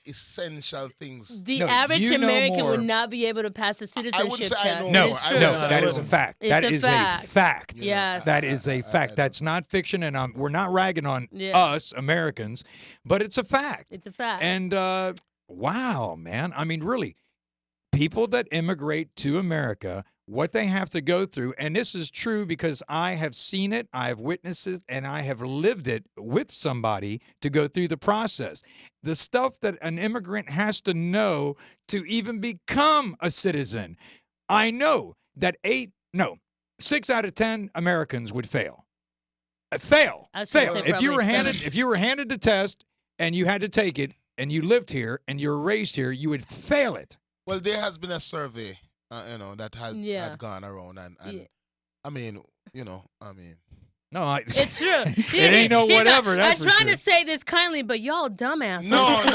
essential things. the No, average you know American more. would not be able to pass a citizenship say I test. know No, more. It's I true. no, would say that I is a know. fact. It's That a is fact. a fact. You know, Yes. That is a fact. That's not fiction, and we're not ragging on Yeah. us Americans, but it's a fact. It's a fact. And wow, man. I mean, really, people that immigrate to America, what they have to go through, and this is true because I have seen it, I have witnessed it, and I have lived it with somebody to go through the process. The stuff that an immigrant has to know to even become a citizen. I know that 6 out of 10 Americans would fail. Fail. I was gonna Fail. say If you probably were handed the test and you had to take it and you lived here and you're raised here, you would fail it. Well, there has been a survey, that Yeah. had gone around, and Yeah. I mean, No, It's true. It ain't no He's not- whatever. That's I'm for trying sure. to say this kindly, but y'all dumbasses. No, no,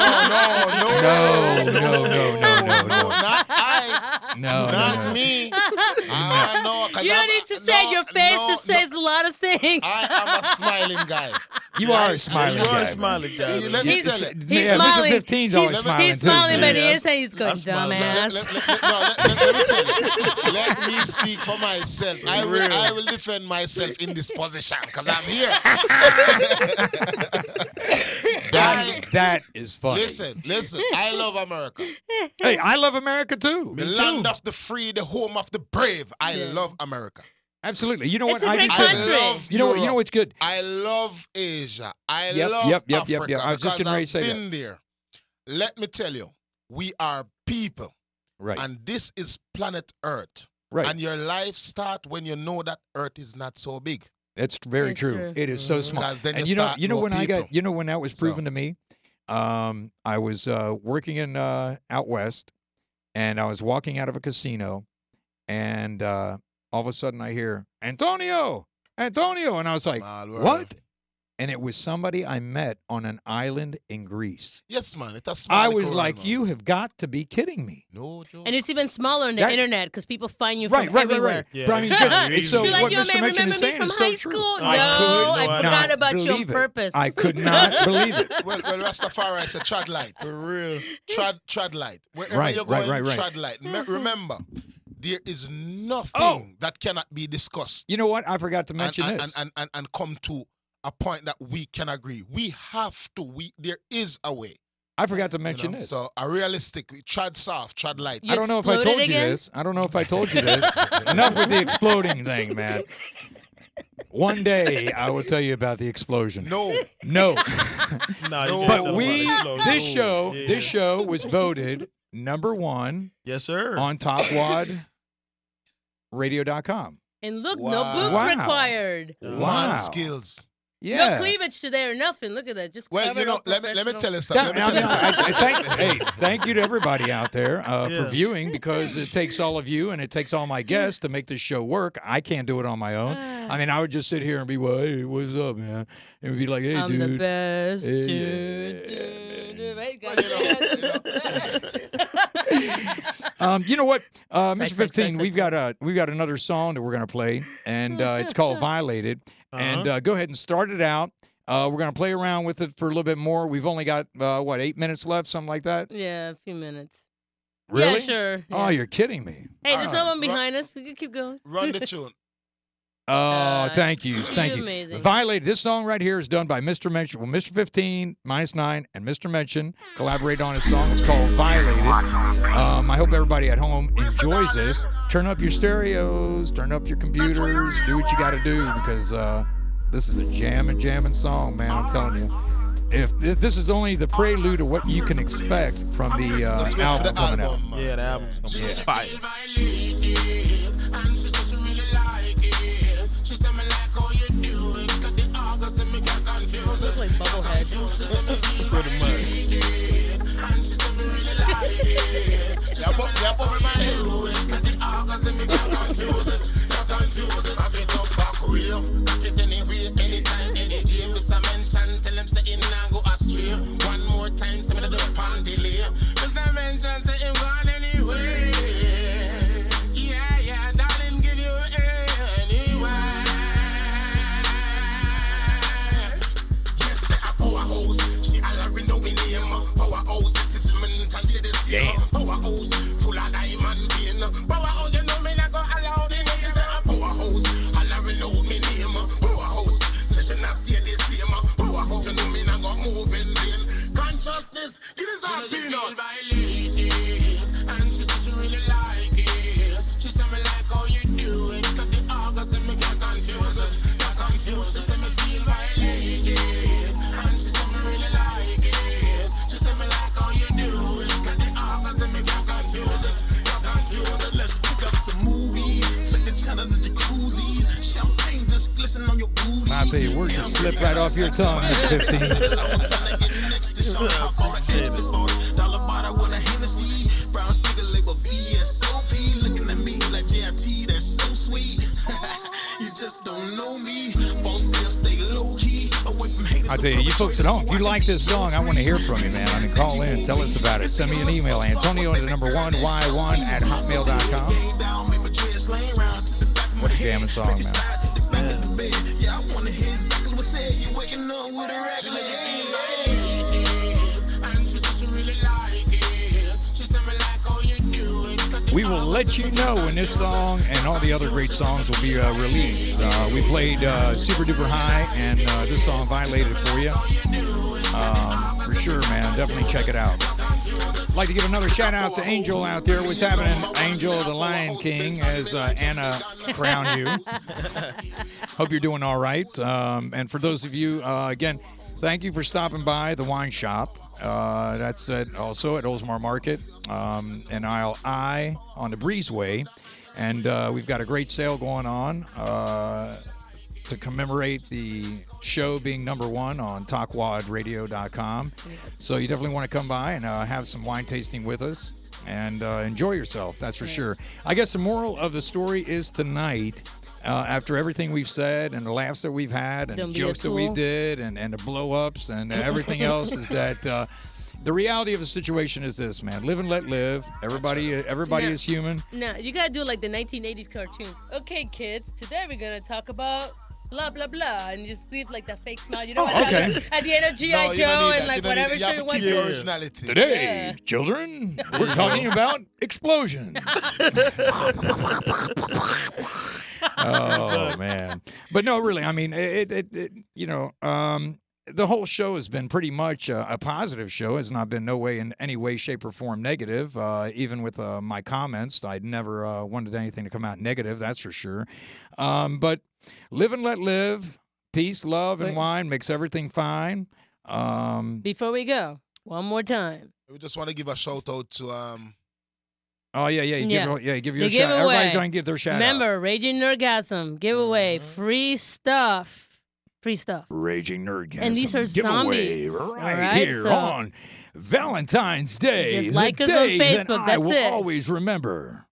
not I, No, not me. I know. 'Cause You don't need to say your face just says a lot of things. I am a smiling guy. You are a smiling You are guy. a smiling guy. Let me He's- tell you. He's Yeah, Mr. smiling. 15's always smiling, He's too. smiling, but he Yeah, is saying he's going I smile. dumbass. Let me tell you. Let me speak for myself. I will defend myself in this position because I'm here. That is funny. Listen. I love America. Hey, I love America too. The land of the free, the home of the brave. I love America. Absolutely. You know It's what? a great do too. country. I love You know Europe. what's good? I love Asia. I Yep, love yep. Africa. I was just getting ready to say I've that. been there. Let me tell you, we are people. Right. And this is planet Earth. Right. And your life starts when you know that Earth is not so big. It's very true. It is so small. Because then And you start more when people. when that was proven to me. I was working in out west, and I was walking out of a casino, and all of a sudden I hear Antonio, and I was like, what? And it was somebody I met on an island in Greece. Yes, man. It's I was like, you have got to be kidding me. No, Joe. And it's even smaller on the That- internet because people find you Right, from everywhere. But I mean, just it's so You're like, what yo, Mr. man, Mention remember is me saying from is high so true. school? I No, could I forgot not about you on believe it. purpose. I could not believe it. Well, Rastafari is a trad light. For real. Trad light. Wherever Right, you're going, right. trad light. Remember, there is nothing that cannot be discussed. You know what? I forgot to mention this. And come to a point that we can agree. We have to. There is a way. I forgot to mention this. So a realistic trad soft, trad light. I don't know if I told you this. Enough with the exploding thing, man. One day I will tell you about the explosion. No. Nah, you But can't tell about it. this show was voted #1. Yes, sir. On TopWadRadio.com. And look, no Wow. boobs Wow. required. Wow. Man skills. Yeah. No cleavage today or nothing. Look at that. Just Well, covered up let me professional. tell you something. Thank you to everybody out there for Yeah. viewing, because it takes all of you and it takes all my guests to make this show work. I can't do it on my own. I mean, I would just sit here and be, well, hey, what's up, man? And we'd be like, hey, I'm dude. the best. Hey, you know what, Mr. 15, we've got another song that we're gonna play, and it's called "Violated." And go ahead and start it out. We're gonna play around with it for a little bit more. We've only got 8 minutes left, something like that. Yeah, a few minutes. Really? Yeah, sure. Oh, you're kidding me. Hey, there's someone behind us. We can keep going. Run the tune. Oh, thank you. Thank you. amazing. Violated. This song right here is done by Mr. Mention. Well, Mr. 15, -9, and Mr. Mention collaborate on his song. It's called Violated. I hope everybody at home enjoys this. Turn up your stereos, turn up your computers, do what you got to do, because this is a jamming song, man. I'm telling you. If this is only the prelude of what you can expect from the album coming out. Yeah, the album's gonna be fire. Look like Bubblehead. Pretty much. One more time, some of the pan delay. Mr. Mention say him gone anyway. Yeah, darling, give you anyway. Yes, a powerhouse. She already know me name. Powerhouse, this is mental to this. Damn. Powerhouse, full of diamond vein. Powerhouse, you know me not go allow the niggas to a powerhouse. Already know me name. Powerhouse, so she not stay the same. Powerhouse, you know me not go move in vain. Consciousness, it is a peanut. And she said she really like it. She said me like how you do it. Got the orgasm, me can't confuse it. Can't confuse. She said me feel violated. And she said me really like it. She said me like how you do it. Got the orgasm, me can't confuse it. Can't confuse it. Let's pick up some movies. Flick the channels, the jacuzzis. Champagne just glisten on your booty. I'll tell you, words just slip right off your tongue, Mr. 15. Dollar bottle with a Hennessy. Brown sticker label VSOP. Looking at me like JIT, that's so sweet. You just don't know me. Boss still stay low key. Away from haters. I tell you, you folks at home, if you like this song, I want to hear from you, man. I mean, call in, tell us about it. Send me an email, Antonio1y1@hotmail.com. What a jamming song, man. Yeah, I wanna hear exactly what said. You waking up with a regular. We will let you know when this song and all the other great songs will be released. We played Super Duper High and this song Violated for you. For sure, man. Definitely check it out. I'd like to give another shout out to Angel out there. What's happening, Angel the Lion King, as Anna crowned you. Hope you're doing all right. And for those of you, again, thank you for stopping by the wine shop. That's also at Oldsmar Market in aisle I on the Breezeway. And we've got a great sale going on. to commemorate the show being #1 on talkwadradio.com. So you definitely want to come by and have some wine tasting with us and enjoy yourself. That's for sure. I guess the moral of the story is tonight, after everything we've said and the laughs that we've had and the jokes that we did and the blow-ups and everything else, is that the reality of the situation is this, man. Live and let live. Everybody is human. No, you gotta do like the 1980s cartoons. Okay, kids, today we're gonna talk about blah blah blah, and just leave like that fake smile. You know, okay. At the end of GI Joe and like whatever You have to keep your originality. Today, children, we're talking about explosions. Oh man, but no, really. I mean, the whole show has been pretty much a positive show. It's not been no way in any way, shape, or form negative. Even with my comments, I'd never wanted anything to come out negative. That's for sure. But live and let live. Peace, love, and wine makes everything fine. Before we go, one more time. We just want to give a shout out to Oh yeah. Give your The shout. giveaway. Everybody's going to give their shout out. Remember, Raging Nerdgasm giveaway, free stuff. Raging Nerdgasm. And these are giveaway zombies. right here on Valentine's Day. Just like the us on day that Facebook, I that's will it. always remember.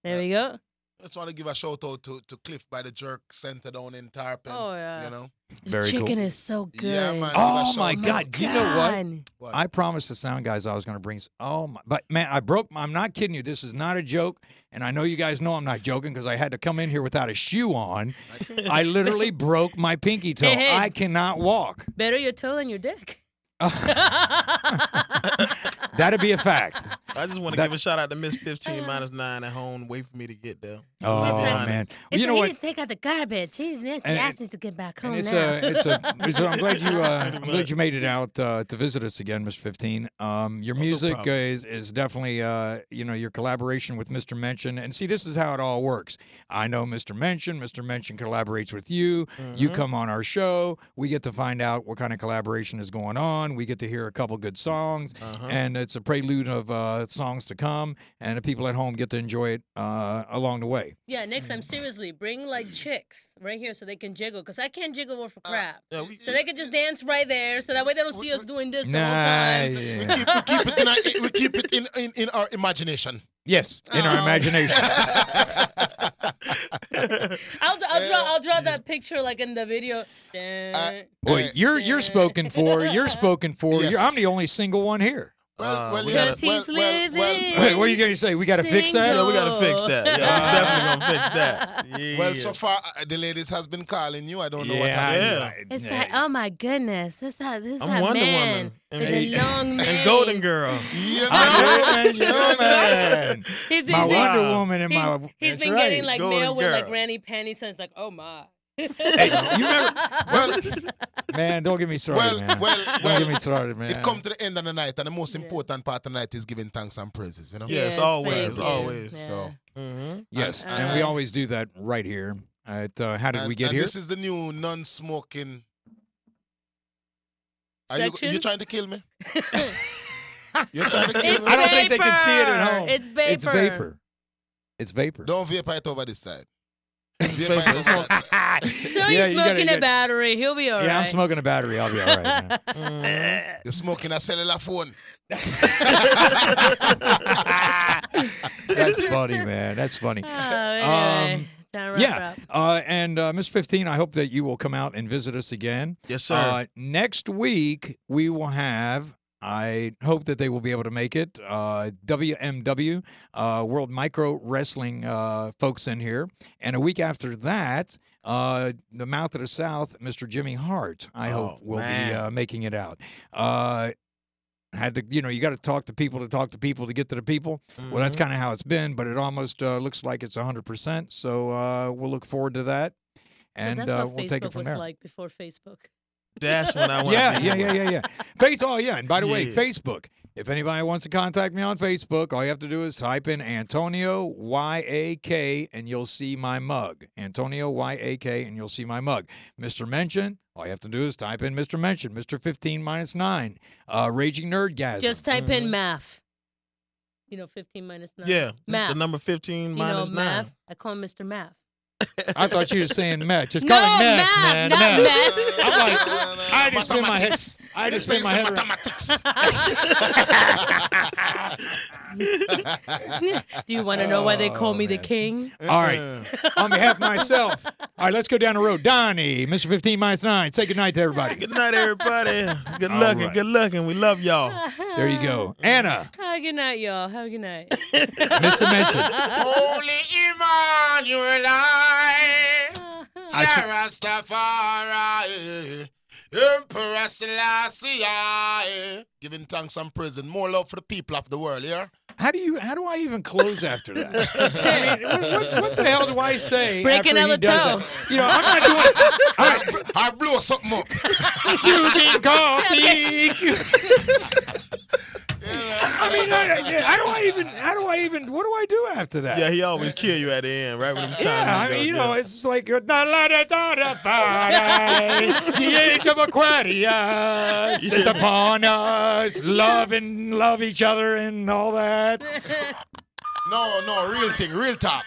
There we go. I just want to give a shout out to Cliff by the Jerk Center down in Tarpon. Oh, yeah. You know? Very Chicken cool. is so good. Yeah, man. Oh my God! You know God. what? I promised the sound guys I was going to bring. But man, I'm not kidding you. This is not a joke, and I know you guys know I'm not joking because I had to come in here without a shoe on. I literally broke my pinky toe. Hey. I cannot walk. Better your toe than your dick. That'd be a fact. I just want to give a shout out to Miss 15 -9 at home. Wait for me to get there. Oh man! It's You know he what? just take out the garbage. Jeez, this And ass needs to get back home And now. I'm glad you made it out to visit us again, Mr. 15. Your music is definitely your collaboration with Mr. Mention. And see, this is how it all works. I know Mr. Mention. Mr. Mention collaborates with you. You come on our show. We get to find out what kind of collaboration is going on. We get to hear a couple good songs, and it's a prelude of songs to come. And the people at home get to enjoy it along the way. Yeah, next time, seriously, bring like chicks right here so they can jiggle. Because I can't jiggle worth for crap. So they can just dance right there so that way they don't see us doing this the whole time. We keep it in our imagination. Yes, in our imagination. I'll draw that picture like in the video. Boy, you're spoken for. You're spoken for. Yes. I'm the only single one here. Because he's living. Wait, what are you going to say? We got to fix that? Yeah, we got to fix that. Yeah, we're definitely going to fix that. Yeah. Well, so far, the ladies has been calling you. I don't know what happened. It's like, oh my goodness, this is I'm that Wonder man Woman. with the long mane. And Golden Girl. Man. My Wonder Woman and my... He's been getting like mail with like Granny panties, so it's like, oh my. Hey, you remember? Man, don't get me started, man. Don't get me started, man. It comes to the end of the night, and the most important part of the night is giving thanks and praises, you know? Yes, always. Yeah. So, yes, and we always do that right here. At, how did we get here? This is the new non-smoking. Are Section? you trying to kill me? You're trying to kill me? I don't think they can see it at home. It's vapor. It's vapor. It's vapor. Don't vapor it over this side. So he's smoking a battery. He'll be all right. Yeah, I'm smoking a battery. I'll be all right. Man. You're smoking a cellular phone. That's funny, man. That's funny. Anyway, and Miss 15, I hope that you will come out and visit us again. Yes, sir. Next week, we will have, I hope that they will be able to make it, WMW, World Micro Wrestling folks in here. And a week after that, the Mouth of the South, Mr. Jimmy Hart, I hope will be making it out. Had to, you got to talk to people to get to the people. Well, that's kind of how it's been, but it almost looks like it's 100%. So we'll look forward to that, and so that's what we'll Facebook take it from was there. like before Facebook. That's when I went. Yeah. And by the way, Facebook. If anybody wants to contact me on Facebook, all you have to do is type in Antonio YAK and you'll see my mug. Antonio YAK and you'll see my mug. Mr. Mention, all you have to do is type in Mr. Mention, Mr. 15 - 9, Raging Nerdgasm. Just type in math. 15 - 9. Yeah, math. the number 15 minus 9. Math. I call him Mr. Math. I thought you were saying meth. Just call it meth, man. Not meth. I'm like, I had to spin my head. I had to spin my head around. Do you want to know why they call me the king? All right. On behalf of myself, all right, let's go down the road. Donnie, Mr. 15 minus 9. Say goodnight to everybody. Good night, everybody. Good All luck and right. good luck, and we love y'all. There you go. Anna, Have a good night, y'all. Have a good night. Mr. Mention. Holy Emmanuel, Rastafari, Emperor Selassie, giving thanks and praise and more love for the people of the world, yeah? How do I even close after that? I mean, what the hell do I say? Breaking after he out the does toe. that? You know, I'm not doing. I blow something up. You can coffee. I mean, how do I even, what do I do after that? Yeah, he always kill you at the end, right? When it's time Yeah, to I go mean, you down. know, it's like the age of Aquarius is upon us. Love each other and all that. No, real thing, real talk.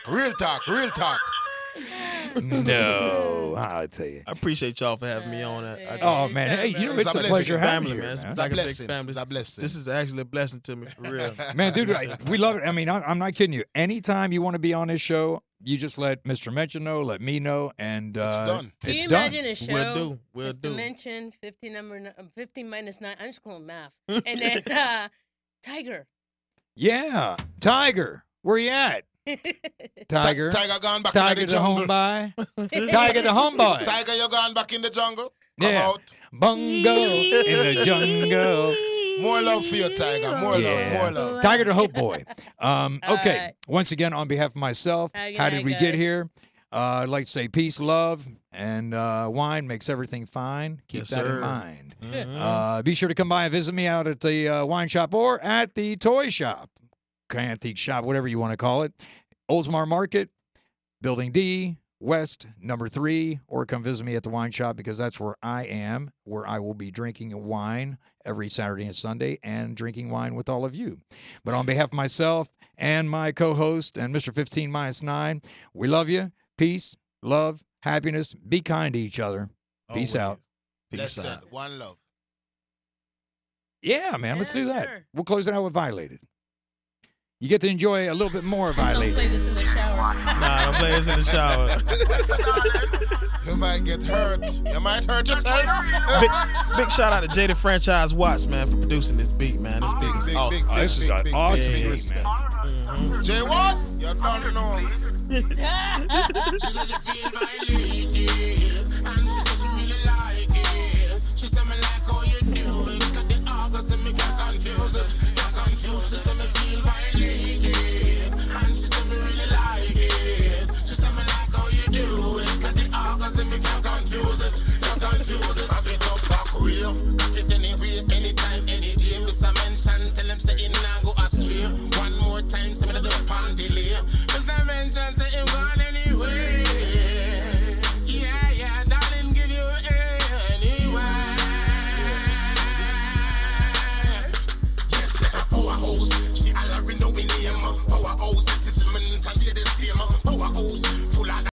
No, I'll tell you. I appreciate y'all for having me on. Oh man, hey, you know it's a pleasure having family, you, man. man. It's like a big blessing. family. It's a blessing. This is actually a blessing to me, for real. Man, dude, we love it. I mean, I'm not kidding you. Anytime you want to be on this show, you just let Mr. Mention know, let me know, and It's done. Can you It's done. imagine a show? We'll Mr. do. Mention 15 minus 9. I'm just calling math. And then Tiger. Yeah, Tiger, where you at? Tiger, Tiger gone back Tiger in the the home jungle. by, Tiger the homeboy. Tiger, you gone back in the jungle. Come Yeah, out. bungo in the jungle. More love for you, Tiger. More love. Tiger the Hope Boy. Okay. right. Once again, on behalf of myself, how did we get here? I'd like to say peace, love, and wine makes everything fine. Keep Yes, that in sir. mind. Mm-hmm. Be sure to come by and visit me out at the wine shop or at the toy shop, antique shop, whatever you want to call it. Oldsmar Market, Building D, West, number 3, or come visit me at the wine shop because that's where I am, where I will be drinking wine every Saturday and Sunday and drinking wine with all of you. But on behalf of myself and my co-host and Mr. 15 minus 9, we love you. Peace, love, happiness. Be kind to each other. Peace out. Peace Blessed. out. One love. Yeah, man, let's do that. sure. We'll close it out with Violated. You get to enjoy a little bit more of Don't Violated. play this in the shower. Nah, I'm playing this in the shower. You might get hurt. You might hurt yourself. Big shout out to Jada Franchise Watts, man, for producing this beat, man. This big, Big, awesome. big, This is an big, awesome big beat, respect. man. Jay, what? You don't know. She said she feel violated, and she said she really like it. She said me like how you do it, got the August and me can't confuse it. Can't confuse. She said me feel violated, and she said me really like it. She said me like how you do it, got the August and me can't confuse it. Can't confuse it. Back it up, back real. Got it anyway, anytime, any day. Mr. Mention, tell him say it now go astray. One more time, say me the pan delay. Mr. Mention, say him gone anyway. Yeah, darling, give you anyway. Yes, a powerhouse. She already know me name. Powerhouse, this is the mentality the same. Powerhouse.